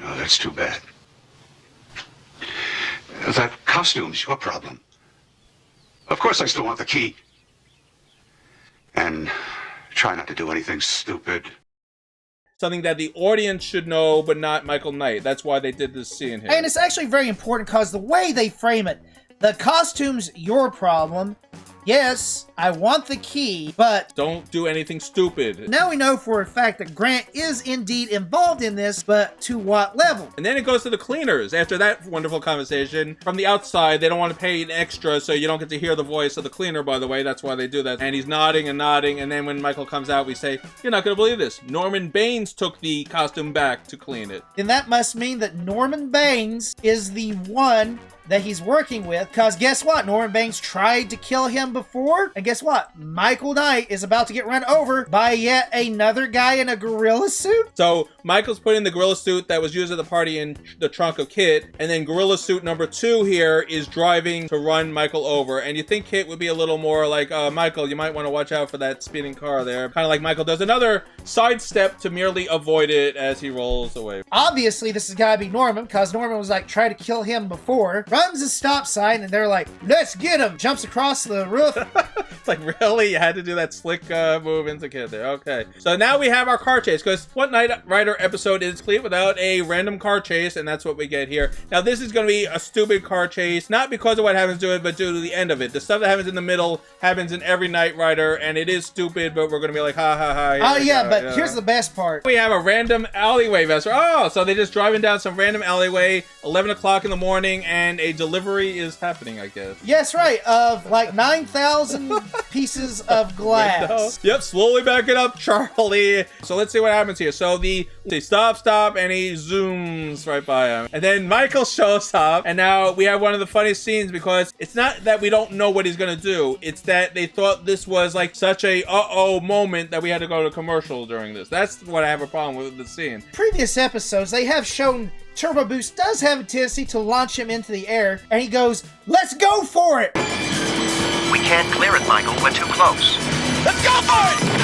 Oh, that's too bad. That costume's your problem. Of course I still want the key. And try not to do anything stupid. something that the audience should know, but not Michael Knight. That's why they did this scene here. And it's actually very important because the way they frame it, the costume's your problem. Yes, I want the key, but don't do anything stupid. Now we know for a fact that Grant is indeed involved in this, but to what level? And then it goes to the cleaners. After that wonderful conversation, from the outside, they don't want to pay an extra, so you don't get to hear the voice of the cleaner, by the way. That's why they do that. And he's nodding and nodding, and then when Michael comes out, we say, you're not going to believe this. Norman Baines took the costume back to clean it. Then that must mean that Norman Baines is the one that he's working with, because guess what? Norman Baines tried to kill him before, and guess what? Michael Knight is about to get run over by yet another guy in a gorilla suit. So Michael's putting the gorilla suit that was used at the party in the trunk of KITT, and then gorilla suit number 2 here is driving to run Michael over. And you think KITT would be a little more like, Michael, you might want to watch out for that speeding car there. Kind of like Michael does another sidestep to merely avoid it as he rolls away. Obviously, this has got to be Norman, because Norman was like, try to kill him before. Runs a stop sign, and they're like, let's get him. Jumps across the roof. It's like, really? You had to do that slick move into KITT there. Okay. So now we have our car chase, because what Knight Rider episode is complete without a random car chase, and that's what we get here. Now, this is going to be a stupid car chase, not because of what happens to it, but due to the end of it. The stuff that happens in the middle happens in every Knight Rider, and it is stupid, but we're going to be like, ha, ha, ha. Oh, yeah, but here's the best part. We have a random alleyway, Vespor. Oh, so they're just driving down some random alleyway, 11 o'clock in the morning, and a delivery is happening, I guess. Yes, right, of like 9,000 pieces of glass. Window. Yep, slowly back it up, Charlie. So let's see what happens here. So they stop, and he zooms right by him. And then Michael shows up, and now we have one of the funniest scenes, because it's not that we don't know what he's gonna do, it's that they thought this was like such a uh-oh moment that we had to go to commercial during this. That's what I have a problem with the scene. Previous episodes, they have shown Turbo Boost does have a tendency to launch him into the air, and he goes, let's go for it! We can't clear it, Michael. We're too close. Let's go for it!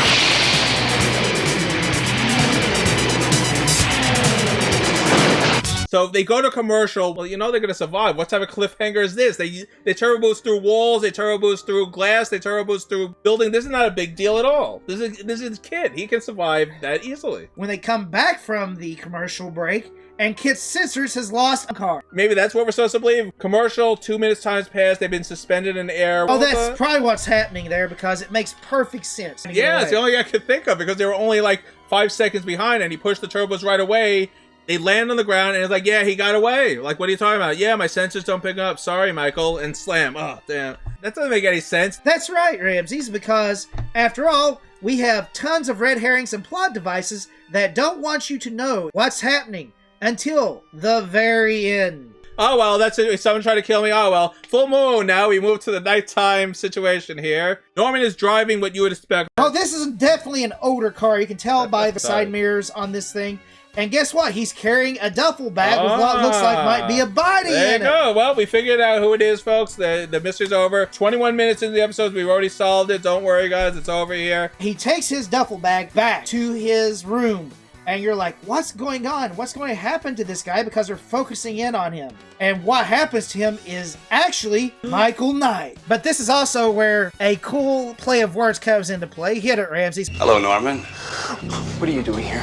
So they go to commercial. Well, you know they're gonna survive. What type of cliffhanger is this? They turbo boost through walls. They turbo boost through glass. They turbo boost through building. This is not a big deal at all. This is KITT. He can survive that easily. When they come back from the commercial break, and KITT's Scissors has lost a car. Maybe that's what we're supposed to believe. Commercial, 2 minutes times passed. They've been suspended in the air. Oh, that's probably what's happening there, because it makes perfect sense. Yeah, it's the only thing I could think of, because they were only like 5 seconds behind, and he pushed the turbos right away. They land on the ground, and it's like, yeah, he got away. Like, what are you talking about? Yeah, my sensors don't pick up. Sorry, Michael. And slam. Oh, damn. That doesn't make any sense. That's right, Ramses, because, after all, we have tons of red herrings and plot devices that don't want you to know what's happening until the very end. Oh, well, that's it. Someone tried to kill me. Oh, well. Full moon. Now we move to the nighttime situation here. Norman is driving what you would expect. Oh, this is definitely an older car. You can tell by the side mirrors on this thing. And guess what? He's carrying a duffel bag with what looks like might be a body in it. There you go. Well, we figured out who it is, folks. The mystery's over. 21 minutes into the episode. We've already solved it. Don't worry, guys. It's over here. He takes his duffel bag back to his room. And you're like, what's going on? What's going to happen to this guy? Because they're focusing in on him. And what happens to him is actually Michael Knight. But this is also where a cool play of words comes into play. Hit it, Ramses. Hello, Norman. What are you doing here?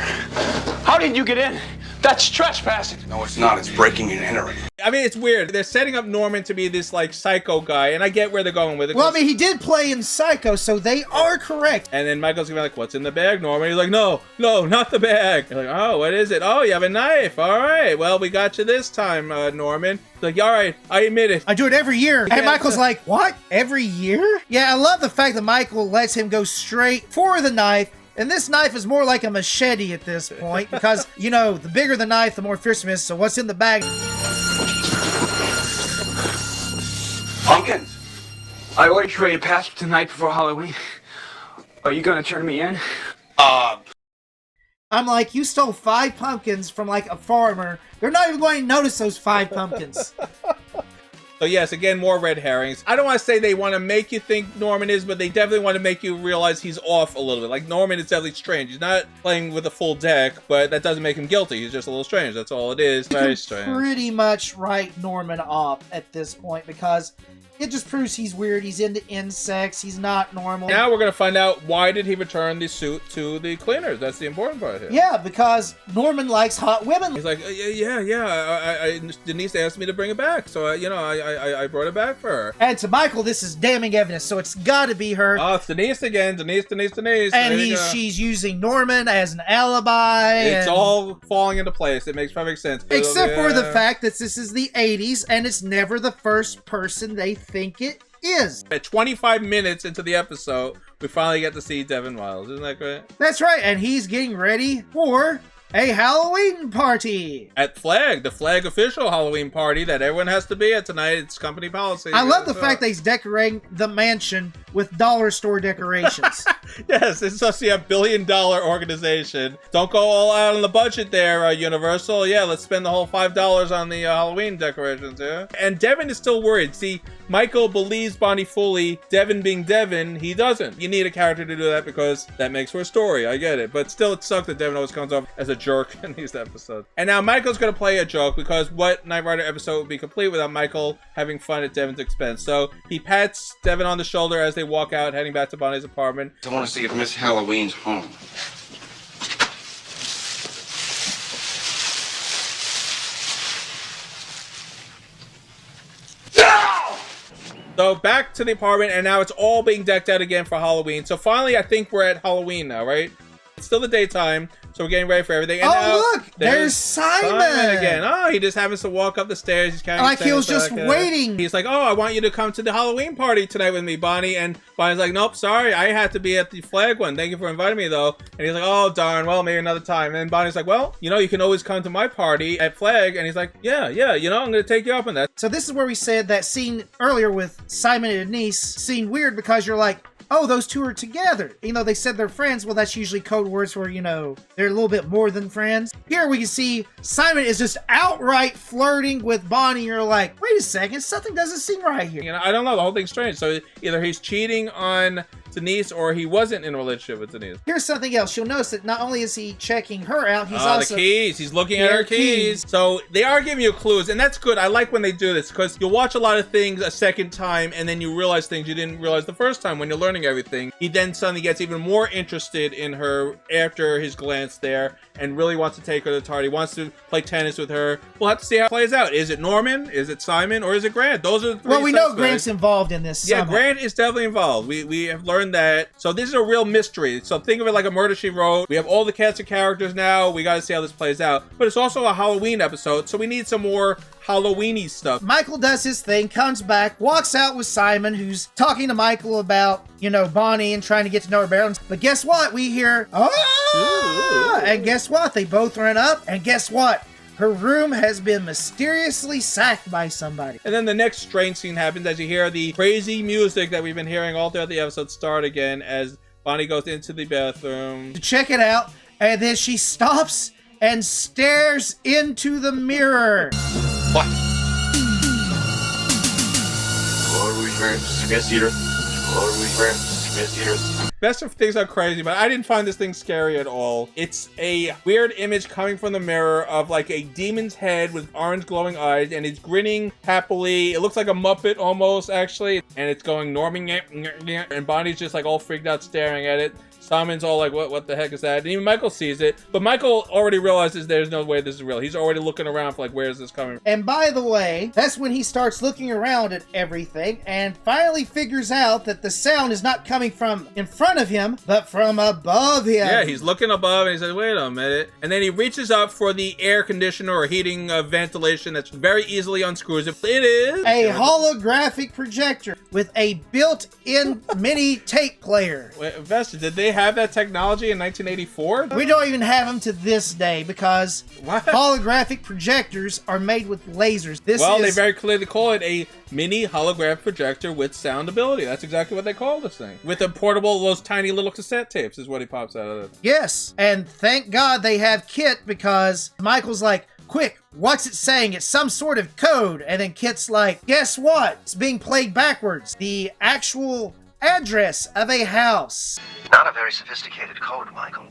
How did you get in? That's trespassing. No, it's not. It's breaking and entering. I mean, it's weird. They're setting up Norman to be this, like, psycho guy, and I get where they're going with it. Well, I mean, he did play in Psycho, so they are correct. And then Michael's gonna be like, what's in the bag, Norman? He's like, no, not the bag. You're like, oh, what is it? Oh, you have a knife. All right. Well, we got you this time, Norman. He's like, all right, I admit it. I do it every year. And Michael's like, what? Every year? Yeah, I love the fact that Michael lets him go straight for the knife. And this knife is more like a machete at this point, because, you know, the bigger the knife, the more fearsome it is. So what's in the bag? I ordered you a pass for tonight before Halloween. Are you gonna turn me in? I'm like, you stole 5 pumpkins from like a farmer. They're not even going to notice those 5 pumpkins. So yes, again, more red herrings. I don't want to say they want to make you think Norman is, but they definitely want to make you realize he's off a little bit. Like, Norman is definitely strange. He's not playing with a full deck, but that doesn't make him guilty. He's just a little strange. That's all it is. Very strange. Pretty much write Norman off at this point because it just proves he's weird. He's into insects. He's not normal. Now we're going to find out why did he return the suit to the cleaners. That's the important part here. Yeah, because Norman likes hot women. He's like, yeah. Denise asked me to bring it back, so I brought it back for her. And to Michael, this is damning evidence, so it's got to be her. Oh, it's Denise again. Denise. And she's using Norman as an alibi. It's all falling into place. It makes perfect sense. Except for the fact that this is the 80s, and it's never the first person they think it is. At 25 minutes into the episode, we finally get to see Devin Miles. Isn't that great? That's right, and he's getting ready for a Halloween party. At Flag, the Flag official Halloween party that everyone has to be at tonight. It's company policy. I love the fact that he's decorating the mansion with dollar store decorations. Yes, it's supposed to be $1 billion organization. Don't go all out on the budget there, Universal. Yeah, let's spend the whole $5 on the Halloween decorations, yeah? And Devin is still worried. See, Michael believes Bonnie fully. Devin being Devin, he doesn't. You need a character to do that because that makes for a story. I get it. But still, it sucks that Devin always comes off as a jerk in these episodes. And now Michael's going to play a joke because what Knight Rider episode would be complete without Michael having fun at Devin's expense? So he pats Devin on the shoulder as they walk out, heading back to Bonnie's apartment. I want to see if Miss Halloween's home. So back to the apartment, and now it's all being decked out again for Halloween. So finally, I think we're at Halloween now, right? It's still the daytime, so we're getting ready for everything. And now, look! There's Simon again. Oh, he just happens to walk up the stairs. He's carrying like he was just waiting. He's like, oh, I want you to come to the Halloween party tonight with me, Bonnie. And Bonnie's like, nope, sorry. I had to be at the Flag one. Thank you for inviting me, though. And he's like, oh, darn. Well, maybe another time. And Bonnie's like, well, you can always come to my party at Flag. And he's like, yeah, I'm going to take you up on that. So this is where we said that scene earlier with Simon and Denise seemed weird because you're like, oh, those two are together. Even though they said they're friends, well, that's usually code words for, they're a little bit more than friends. Here we can see Simon is just outright flirting with Bonnie. You're like, wait a second, something doesn't seem right here. I don't know. The whole thing's strange. So either he's cheating on Denise or he wasn't in a relationship with Denise. Here's something else. You'll notice that not only is he checking her out, he's also... the keys. He's looking at her keys. So they are giving you clues, and that's good. I like when they do this because you'll watch a lot of things a second time and then you realize things you didn't realize the first time when you're learning everything. He then suddenly gets even more interested in her after his glance there and really wants to take her to the party. He wants to play tennis with her. We'll have to see how it plays out. Is it Norman? Is it Simon? Or is it Grant? Those are the three Well, we know suspects. Grant's involved in this. Yeah, somehow. Grant is definitely involved. We have learned that. So this is a real mystery. So think of it like a Murder, She Wrote. We have all the cast of characters now. We got to see how this plays out. But it's also a Halloween episode, so we need some more Halloween-y stuff. Michael does his thing, comes back, walks out with Simon, who's talking to Michael about, Bonnie and trying to get to know her better. But guess what? We hear, and guess what? They both run up, and guess what? Her room has been mysteriously sacked by somebody. And then the next strange scene happens as you hear the crazy music that we've been hearing all throughout the episode start again as Bonnie goes into the bathroom To check it out, and then she stops and stares into the mirror. What? Best of things are crazy, but I didn't find this thing scary at all. It's a weird image coming from the mirror of like a demon's head with orange glowing eyes, and he's grinning happily. It looks like a Muppet almost, actually. And it's going Norming, and Bonnie's just like all freaked out staring at it. Simon's all like, what the heck is that? And even Michael sees it, but Michael already realizes there's no way this is real. He's already looking around for like, where is this coming from? And by the way, that's when he starts looking around at everything and finally figures out that the sound is not coming from in front of him, but from above him. Yeah, he's looking above and he says, wait a minute. And then he reaches up for the air conditioner or heating ventilation that's very easily unscrews. It is a holographic projector with a built-in mini tape player. Wait, Vespor, did they they have that technology in 1984? We don't even have them to this day because What? holographic projectors are made with lasers. They very clearly call it a mini holographic projector with sound ability. That's exactly what they call this thing. With a portable, those tiny little cassette tapes is what he pops out of it. Yes, and thank God they have KITT because Michael's like, quick, what's it saying? It's some sort of code. And then KITT's like, guess what? It's being played backwards. The actual address of a house. Not a very sophisticated code, Michael.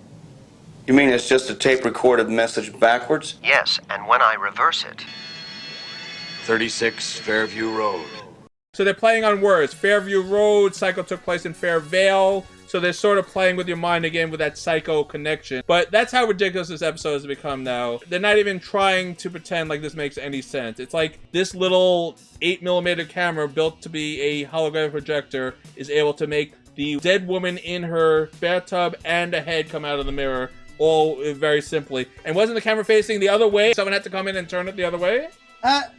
You mean it's just a tape-recorded message backwards? Yes, and when I reverse it... 36 Fairview Road. So they're playing on words. Fairview Road, Psycho took place in Fairvale. So they're sort of playing with your mind again with that Psycho connection. But that's how ridiculous this episode has become now. They're not even trying to pretend like this makes any sense. It's like this little 8mm camera built to be a holographic projector is able to make the dead woman in her bathtub and a head come out of the mirror, all very simply. And wasn't the camera facing the other way? Someone had to come in and turn it the other way?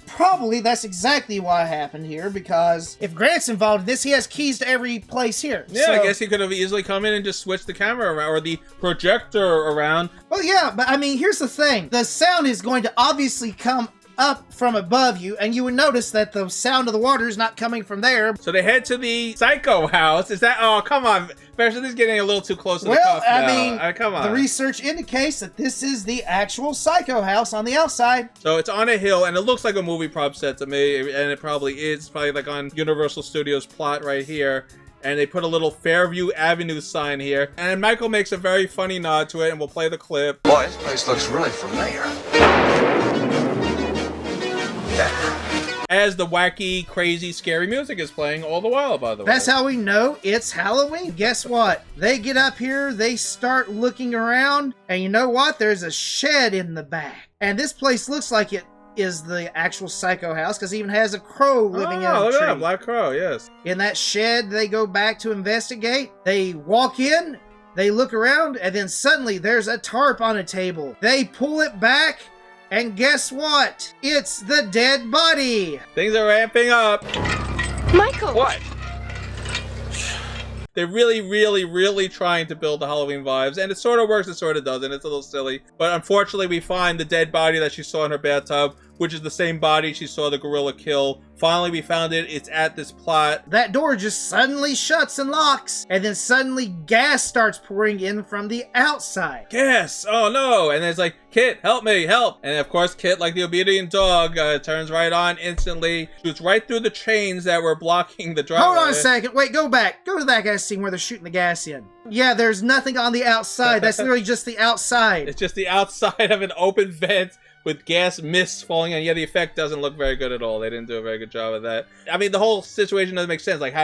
Probably that's exactly what happened here, because if Grant's involved in this, he has keys to every place here. Yeah, so, I guess he could have easily come in and just switched the camera around, or the projector around. Well, yeah, but I mean, here's the thing. The sound is going to obviously come up from above you, and you would notice that the sound of the water is not coming from there. So they head to the Psycho house. Is that... Oh, come on. This is getting a little too close to the cuff now. I mean, come on. The research indicates that this is the actual Psycho house on the outside. So it's on a hill, and it looks like a movie prop set to me, and it probably is. It's probably like on Universal Studios plot right here. And they put a little Fairview Avenue sign here. And Michael makes a very funny nod to it, and we'll play the clip. Boy, this place looks really familiar. As the wacky, crazy, scary music is playing all the while, by the way. That's how we know it's Halloween. Guess what? They get up here, they start looking around, and you know what? There's a shed in the back. And this place looks like it is the actual Psycho house, because it even has a crow living in a look tree. at that, Black Crow, yes. In that shed, they go back to investigate. They walk in, they look around, and then suddenly there's a tarp on a table. They pull it back, and guess what? It's the dead body. Things are ramping up. Michael! What? They're really, really, really trying to build the Halloween vibes, and it sort of works, it sort of doesn't. It's a little silly. But unfortunately, we find the dead body that she saw in her bathtub, which is the same body she saw the gorilla kill. Finally, we found it. It's at this plot. That door just suddenly shuts and locks, and then suddenly gas starts pouring in from the outside. Yes! Oh no! And it's like, KITT, help me, help! And of course, KITT, like the obedient dog, turns right on instantly, shoots right through the chains that were blocking the driveway. Hold on a second. Wait, go back. Go to that gas scene where they're shooting the gas in. Yeah, there's nothing on the outside. That's literally just the outside. It's just the outside of an open vent with gas mist falling on. Yeah, the effect doesn't look very good at all. They didn't do a very good job of that. I mean, the whole situation doesn't make sense. Like,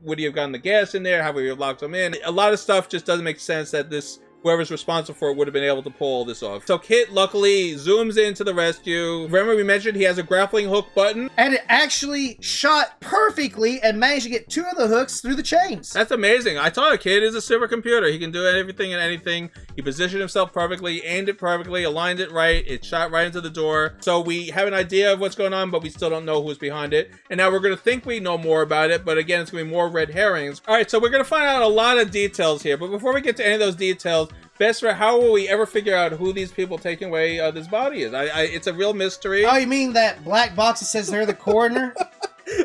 would you have gotten the gas in there? How would you have locked them in? A lot of stuff just doesn't make sense that whoever's responsible for it would have been able to pull all this off. So KITT luckily zooms into the rescue. Remember we mentioned he has a grappling hook button? And it actually shot perfectly and managed to get 2 of the hooks through the chains. That's amazing. I told you, KITT is a supercomputer. He can do everything and anything. He positioned himself perfectly, aimed it perfectly, aligned it right. It shot right into the door. So we have an idea of what's going on, but we still don't know who's behind it. And now we're going to think we know more about it, but again, it's going to be more red herrings. All right, so we're going to find out a lot of details here. But before we get to any of those details, Vespor, how will we ever figure out who these people taking away this body is? It's a real mystery. Oh, you mean that black box that says they're the coroner?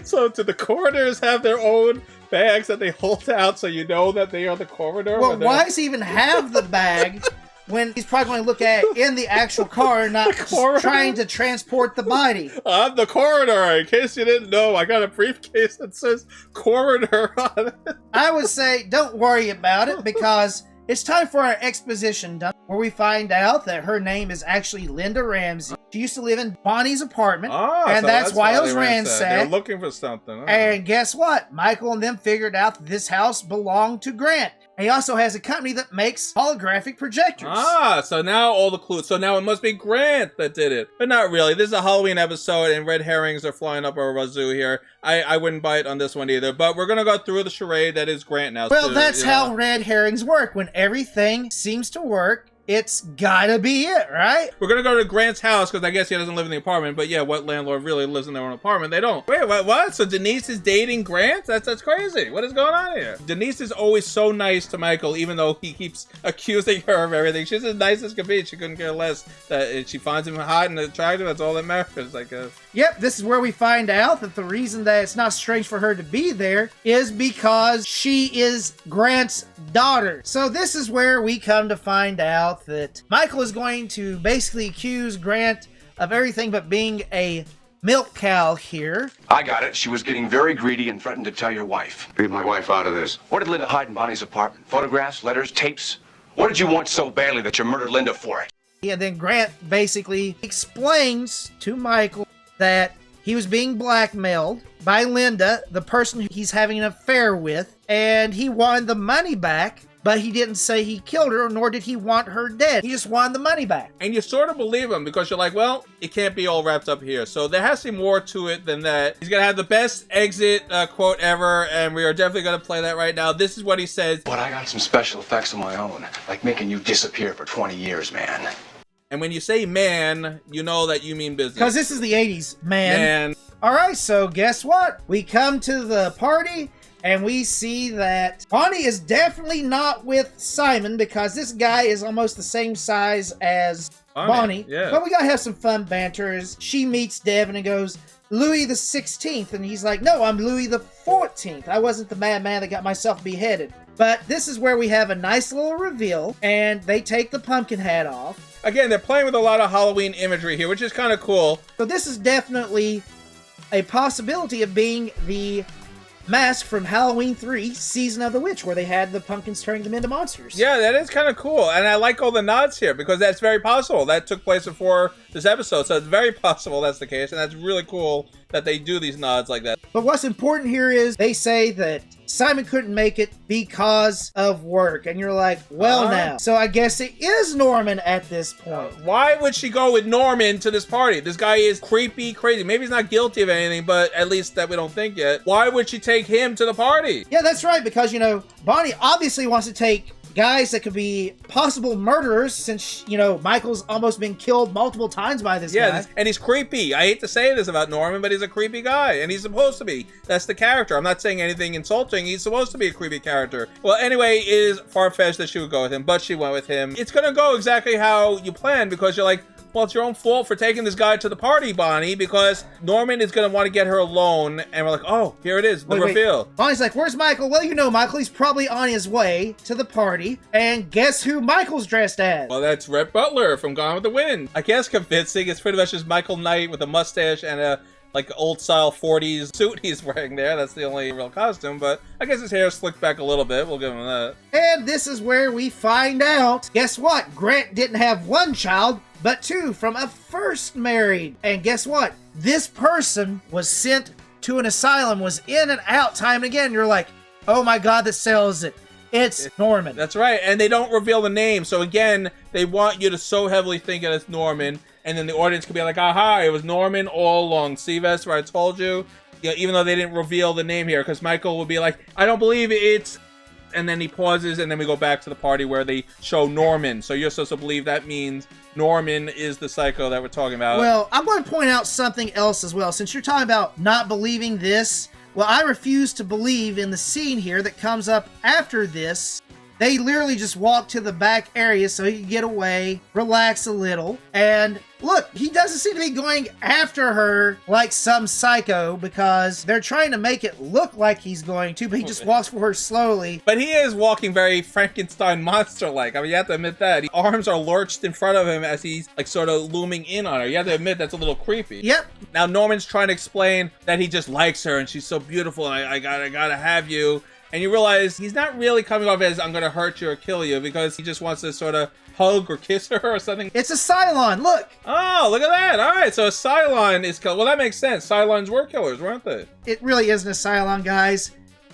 So do the coroners have their own bags that they hold out so you know that they are the coroner? Well, why does he even have the bag when he's probably going to look at it in the actual car, not trying to transport the body? I'm the coroner, in case you didn't know. I got a briefcase that says coroner on it. I would say don't worry about it, because it's time for our exposition dump, where we find out that her name is actually Linda Ramsey. She used to live in Bonnie's apartment, and so that's why it was ransacked. They're looking for something. And guess what? Michael and them figured out that this house belonged to Grant. And he also has a company that makes holographic projectors. So now all the clues. So now it must be Grant that did it. But not really. This is a Halloween episode, and red herrings are flying up our wazoo here. I wouldn't bite on this one either. But we're going to go through the charade that is Grant now. Well, that's how red herrings work. When everything seems to work, it's gotta be it, right? We're gonna go to Grant's house because I guess he doesn't live in the apartment. But yeah, what landlord really lives in their own apartment? They don't. Wait, what? So Denise is dating Grant? That's crazy. What is going on here? Denise is always so nice to Michael, even though he keeps accusing her of everything. She's as nice as can be. She couldn't care less that she finds him hot and attractive. That's all that matters. Yep, this is where we find out that the reason that it's not strange for her to be there is because she is Grant's daughter. So this is where we come to find out that Michael is going to basically accuse Grant of everything but being a milk cow here. I got it. She was getting very greedy and threatened to tell your wife. Leave my wife out of this. What did Linda hide in Bonnie's apartment? Photographs, letters, tapes? What did you want so badly that you murdered Linda for it? Yeah, then Grant basically explains to Michael that he was being blackmailed by Linda, the person who he's having an affair with, and he wanted the money back, but he didn't say he killed her, nor did he want her dead. He just wanted the money back. And you sort of believe him because you're like, well, it can't be all wrapped up here. So there has to be more to it than that. He's going to have the best exit quote ever, and we are definitely going to play that right now. This is what he says. But I got some special effects of my own, like making you disappear for 20 years, man. And when you say man, you know that you mean business. Because this is the 80s, man. All right, so guess what? We come to the party, and we see that Bonnie is definitely not with Simon because this guy is almost the same size as Bonnie. Yeah. But we gotta have some fun banter as she meets Devin and goes, Louis the 16th, and he's like, no, I'm Louis the 14th. I wasn't the madman that got myself beheaded. But this is where we have a nice little reveal, and they take the pumpkin hat off. Again, they're playing with a lot of Halloween imagery here, which is kind of cool. So this is definitely a possibility of being the mask from Halloween 3, Season of the Witch, where they had the pumpkins turning them into monsters. Yeah, that is kind of cool. And I like all the nods here because that's very possible. That took place before this episode, so it's very possible that's the case. And that's really cool that they do these nods like that. But what's important here is they say that Simon couldn't make it because of work. And you're like, well, now. So I guess it is Norman at this point. Why would she go with Norman to this party? This guy is creepy, crazy. Maybe he's not guilty of anything, but at least that we don't think yet. Why would she take him to the party? Yeah, that's right. Because, you know, Bonnie obviously wants to take guys that could be possible murderers since, you know, Michael's almost been killed multiple times by this guy. And he's creepy. I hate to say this about Norman, but he's a creepy guy, and he's supposed to be. That's the character. I'm not saying anything insulting. He's supposed to be a creepy character. Well, anyway, it is far-fetched that she would go with him, but she went with him. It's gonna go exactly how you planned because you're like, well, it's your own fault for taking this guy to the party, Bonnie, because Norman is going to want to get her alone, and we're like, oh, here it is, the reveal. Bonnie's like, where's Michael? Well, you know Michael, he's probably on his way to the party, and guess who Michael's dressed as? Well, that's Rhett Butler from Gone with the Wind. I guess convincing, it's pretty much just Michael Knight with a mustache and a like old-style 40s suit he's wearing there. That's the only real costume, but I guess his hair slicked back a little bit. We'll give him that. And this is where we find out, guess what? Grant didn't have one child, but two from a first married. And guess what? This person was sent to an asylum, was in and out time and again. You're like, oh my God, that sells it. It's Norman. That's right. And they don't reveal the name. So again, they want you to so heavily think it is Norman. And then the audience could be like, aha, it was Norman all along. See, Vespor, I told you. Yeah, even though they didn't reveal the name here. Because Michael would be like, I don't believe it's... And then he pauses, and then we go back to the party where they show Norman. So you're supposed to believe that means Norman is the psycho that we're talking about. Well, I'm going to point out something else as well. Since you're talking about not believing this, well, I refuse to believe in the scene here that comes up after this. They literally just walk to the back area so he can get away, relax a little. And look, he doesn't seem to be going after her like some psycho because they're trying to make it look like he's going to, but he just walks for her slowly. But he is walking very Frankenstein monster-like. I mean, you have to admit that. His arms are lurched in front of him as he's like sort of looming in on her. You have to admit that's a little creepy. Yep. Now Norman's trying to explain that he just likes her and she's so beautiful and I gotta have you. And you realize he's not really coming off as I'm going to hurt you or kill you because he just wants to sort of hug or kiss her or something. It's a Cylon, look! Oh, look at that. All right, so a Cylon is killed. Well, that makes sense. Cylons were killers, weren't they? It really isn't a Cylon, guys.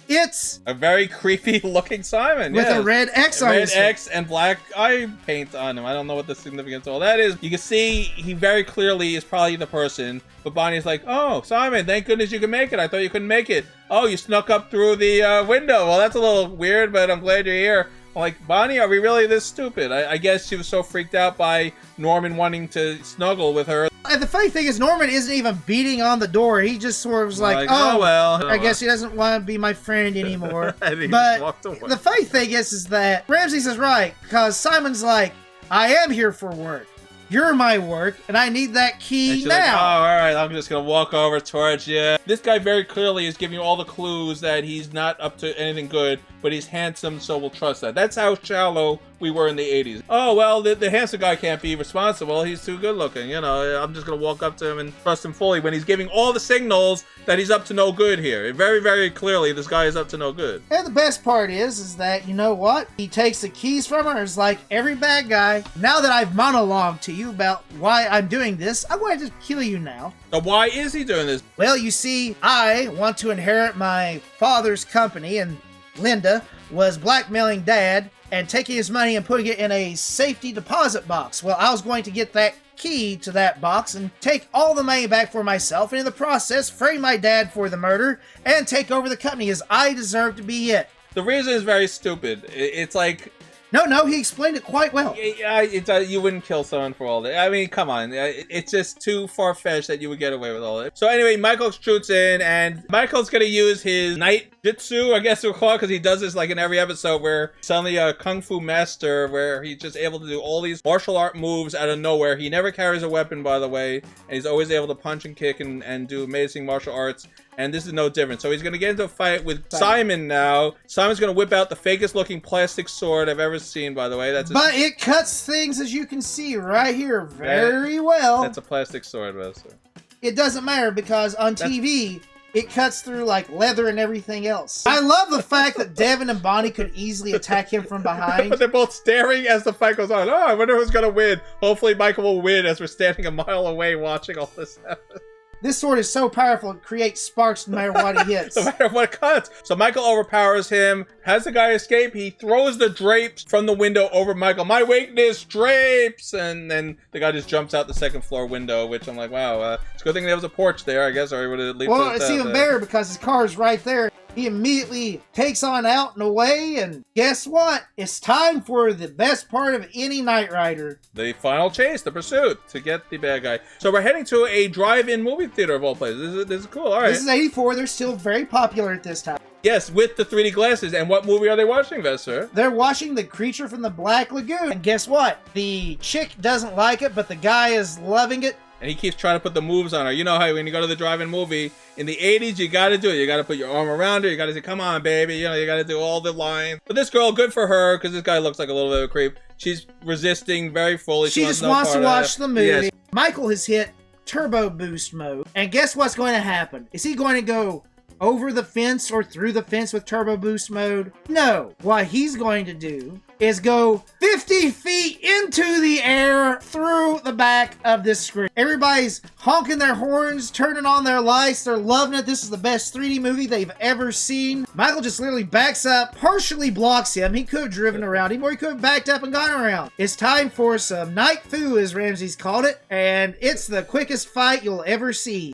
It's a very creepy looking Simon. With a red X on his red X and black eye paint on him. I don't know what the significance of all that is. You can see he very clearly is probably the person. But Bonnie's like, oh, Simon, thank goodness you can make it. I thought you couldn't make it. Oh, you snuck up through the window. Well, that's a little weird, but I'm glad you're here. I'm like, Bonnie, are we really this stupid? I guess she was so freaked out by Norman wanting to snuggle with her. And the funny thing is, Norman isn't even beating on the door. He just sort of was like, oh well. I guess he doesn't want to be my friend anymore. And he but just walked away. The funny thing is that Ramses is right, because Simon's like, I am here for work. You're my work, and I need that key now. Like, oh, all right, I'm just gonna walk over towards you. This guy very clearly is giving you all the clues that he's not up to anything good, but he's handsome, so we'll trust that. That's how shallow we were in the 80s. Oh, well, the handsome guy can't be responsible. He's too good looking. You know, I'm just gonna walk up to him and trust him fully when he's giving all the signals that he's up to no good here. Very, very clearly, this guy is up to no good. And the best part is that, you know what? He takes the keys from her. It's like every bad guy. Now that I've monologued to you about why I'm doing this, I'm going to kill you now. So why is he doing this? Well, you see, I want to inherit my father's company, and Linda was blackmailing Dad and taking his money and putting it in a safety deposit box. Well, I was going to get that key to that box and take all the money back for myself, and in the process frame my dad for the murder and take over the company, as I deserve to be it. The reason is very stupid. It's like... No, he explained it quite well. You wouldn't kill someone for all that. I mean, come on. It's just too far-fetched that you would get away with all that. So anyway, Michael shoots in, and Michael's going to use his night jitsu, I guess we'll call it, because he does this like in every episode where he's suddenly a kung fu master, where he's just able to do all these martial art moves out of nowhere. He never carries a weapon, by the way, and he's always able to punch and kick and do amazing martial arts. And this is no different. So he's going to get into a fight with Simon now. Simon's going to whip out the fakest looking plastic sword I've ever seen, by the way. But it cuts things, as you can see right here, very well. That's a plastic sword, Vespor. It doesn't matter, because on TV, it cuts through like leather and everything else. I love the fact that Devin and Bonnie could easily attack him from behind. But they're both staring as the fight goes on. Oh, I wonder who's going to win. Hopefully Michael will win, as we're standing a mile away watching all this happen. This sword is so powerful, it creates sparks no matter what he hits. No matter what cuts. So Michael overpowers him. Has the guy escape? He throws the drapes from the window over Michael. My weakness, drapes! And then the guy just jumps out the second floor window, which I'm like, wow, it's a good thing there was a porch there, I guess, or he would have leaped. Well, it's even better because his car is right there. He immediately takes on out and away, and guess what? It's time for the best part of any Knight Rider. The final chase, the pursuit, to get the bad guy. So we're heading to a drive-in movie theater of all places. This is cool, all right. This is 84. They're still very popular at this time. Yes, with the 3D glasses. And what movie are they watching, Vespor? They're watching The Creature from the Black Lagoon. And guess what? The chick doesn't like it, but the guy is loving it. And he keeps trying to put the moves on her. You know how when you go to the drive-in movie, in the 80s, you got to do it. You got to put your arm around her. You got to say, come on, baby. You know, you got to do all the lines. But this girl, good for her, because this guy looks like a little bit of a creep. She's resisting very fully. She just wants to watch the movie. Yes. Michael has hit turbo boost mode. And guess what's going to happen? Is he going to go over the fence or through the fence with turbo boost mode? No. What he's going to do is go 50 feet into the air through the back of this screen. Everybody's honking their horns, turning on their lights. They're loving it. This is the best 3D movie they've ever seen. Michael just literally backs up, partially blocks him. He could have driven around him, or he could have backed up and gone around. It's time for some night fu, as Ramses called it, and it's the quickest fight you'll ever see.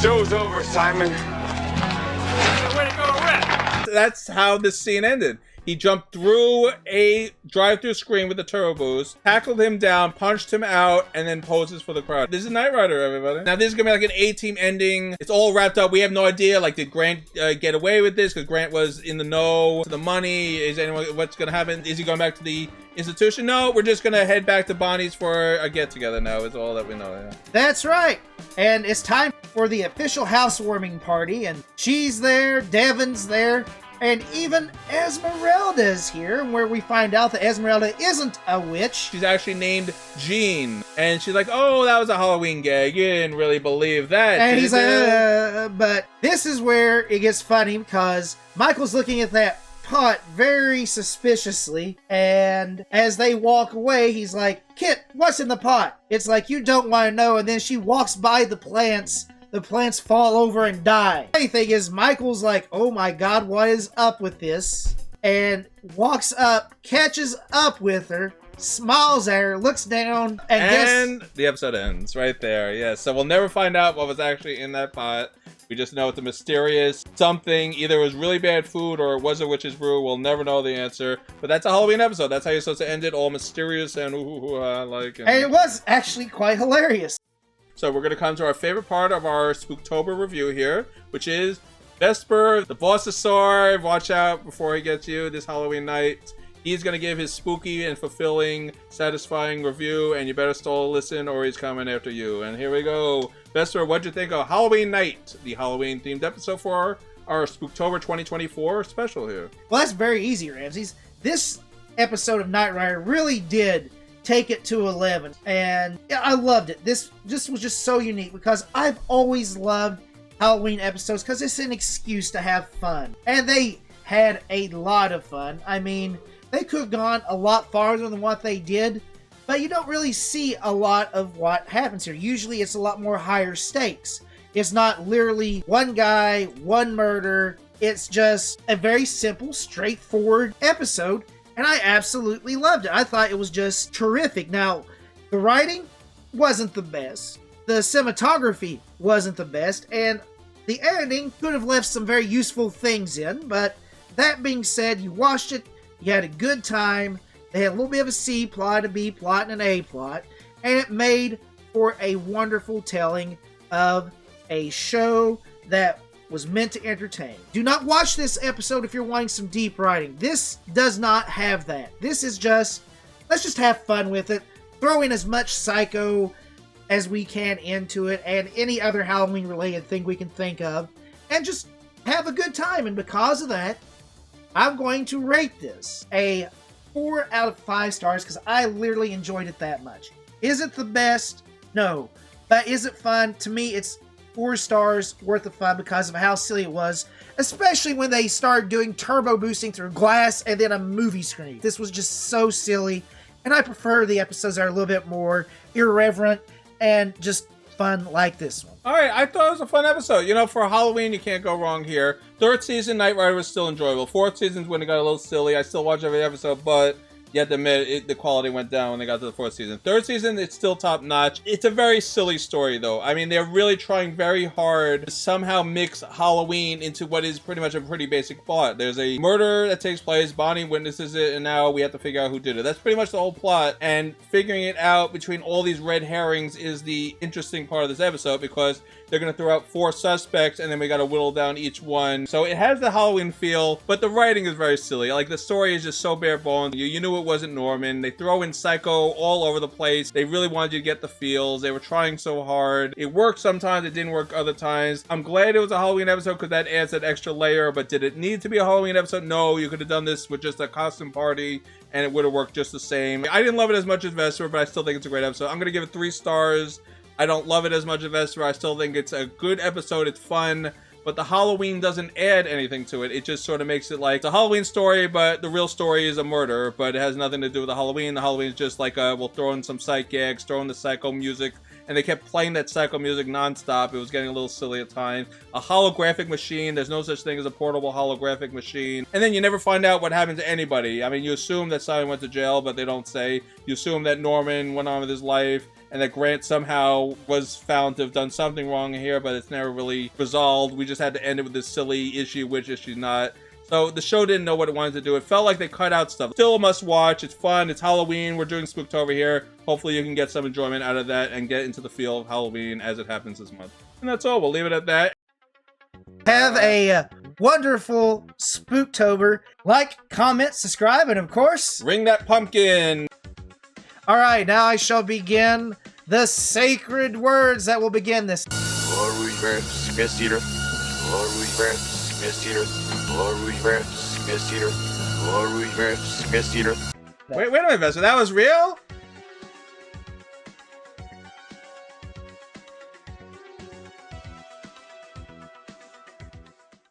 Show's over, Simon. Way to go, Red. That's how this scene ended. He jumped through a drive-through screen with the turbo boost, tackled him down, punched him out, and then poses for the crowd. This is Knight Rider, everybody. Now, this is gonna be like an A-team ending. It's all wrapped up. We have no idea. Like, did Grant get away with this? Because Grant was in the know to the money. Is anyone? What's gonna happen? Is he going back to the institution? No, we're just gonna head back to Bonnie's for a get-together now. Is all that we know. Yeah. That's right. And it's time for the official housewarming party, and she's there, Devin's there, and even Esmeralda's here, where we find out that Esmeralda isn't a witch. She's actually named Jean. And she's like, oh, that was a Halloween gag. You didn't really believe that. And he's like, but this is where it gets funny, because Michael's looking at that pot very suspiciously, and as they walk away, he's like, KITT, what's in the pot? It's like, you don't want to know, and then she walks by the plants. The plants fall over and die. The funny thing is, Michael's like, oh my god, what is up with this? And walks up, catches up with her, smiles at her, looks down, and the episode ends right there. Yeah, so we'll never find out what was actually in that pot. We just know it's a mysterious something. Either it was really bad food or it was a witch's brew. We'll never know the answer. But that's a Halloween episode. That's how you're supposed to end it, all mysterious and like. And it was actually quite hilarious. So we're going to come to our favorite part of our Spooktober review here, which is Vespor, the boss of Sword. Watch out before he gets you this Halloween night. He's going to give his spooky and fulfilling, satisfying review, and you better still listen or he's coming after you. And here we go. Vespor, what'd you think of Halloween Night, the Halloween-themed episode for our Spooktober 2024 special here? Well, that's very easy, Ramses. This episode of Knight Rider really did take it to 11, and I loved it. This was just so unique because I've always loved Halloween episodes because it's an excuse to have fun. And they had a lot of fun. I mean, they could have gone a lot farther than what they did, but you don't really see a lot of what happens here. Usually it's a lot more higher stakes. It's not literally one guy, one murder. It's just a very simple, straightforward episode, and I absolutely loved it. I thought it was just terrific. Now, the writing wasn't the best. The cinematography wasn't the best, and the editing could have left some very useful things in, but that being said, you watched it, you had a good time. They had a little bit of a C plot, a B plot, and an A plot, and it made for a wonderful telling of a show that was meant to entertain. Do not watch this episode if you're wanting some deep writing. This does not have that. This is just, let's just have fun with it. Throw in as much Psycho as we can into it, and any other Halloween related thing we can think of, and just have a good time. And because of that, I'm going to rate this a 4 out of 5 stars because I literally enjoyed it that much. Is it the best? No. But is it fun? To me, it's 4 stars worth of fun because of how silly it was, especially when they started doing turbo boosting through glass and then a movie screen. This was just so silly, and I prefer the episodes that are a little bit more irreverent and just fun like this one. All right, I thought it was a fun episode. You know, for Halloween, you can't go wrong here. 3rd season, Knight Rider was still enjoyable. 4th season's when it got a little silly. I still watch every episode, but you have to admit, the quality went down when they got to the 4th season. 3rd season, it's still top-notch. It's a very silly story, though. I mean, they're really trying very hard to somehow mix Halloween into what is pretty much a pretty basic plot. There's a murder that takes place, Bonnie witnesses it, and now we have to figure out who did it. That's pretty much the whole plot, and figuring it out between all these red herrings is the interesting part of this episode, because they're going to throw out 4 suspects, and then we got to whittle down each one. So it has the Halloween feel, but the writing is very silly. Like, the story is just so bare bones. You knew it wasn't Norman. They throw in Psycho all over the place. They really wanted you to get the feels. They were trying so hard. It worked sometimes. It didn't work other times. I'm glad it was a Halloween episode because that adds that extra layer, but did it need to be a Halloween episode? No, you could have done this with just a costume party, and it would have worked just the same. I didn't love it as much as Vespor, but I still think it's a great episode. I'm going to give it 3 stars. I don't love it as much as Vespor. I still think it's a good episode. It's fun, but the Halloween doesn't add anything to it. It just sort of makes it like it's a Halloween story, but the real story is a murder, but it has nothing to do with the Halloween. The Halloween is just like, we'll throw in some psych gags, throw in the Psycho music, and they kept playing that Psycho music nonstop. It was getting a little silly at times. A holographic machine. There's no such thing as a portable holographic machine. And then you never find out what happened to anybody. I mean, you assume that Simon went to jail, but they don't say. You assume that Norman went on with his life, and that Grant somehow was found to have done something wrong here, but it's never really resolved. We just had to end it with this silly issue, which is she's not. So the show didn't know what it wanted to do. It felt like they cut out stuff. Still a must watch. It's fun. It's Halloween. We're doing Spooktober here. Hopefully you can get some enjoyment out of that and get into the feel of Halloween as it happens this month. And that's all. We'll leave it at that. Have a wonderful Spooktober. Like, comment, subscribe, and of course, ring that pumpkin. All right, now I shall begin the sacred words that will begin this. Lord, we grant Smith Eater. Lord, we grant Smith Eater. Lord, we grant Smith Eater. Lord, we grant Smith Eater. Wait a minute, Vespor. That was real?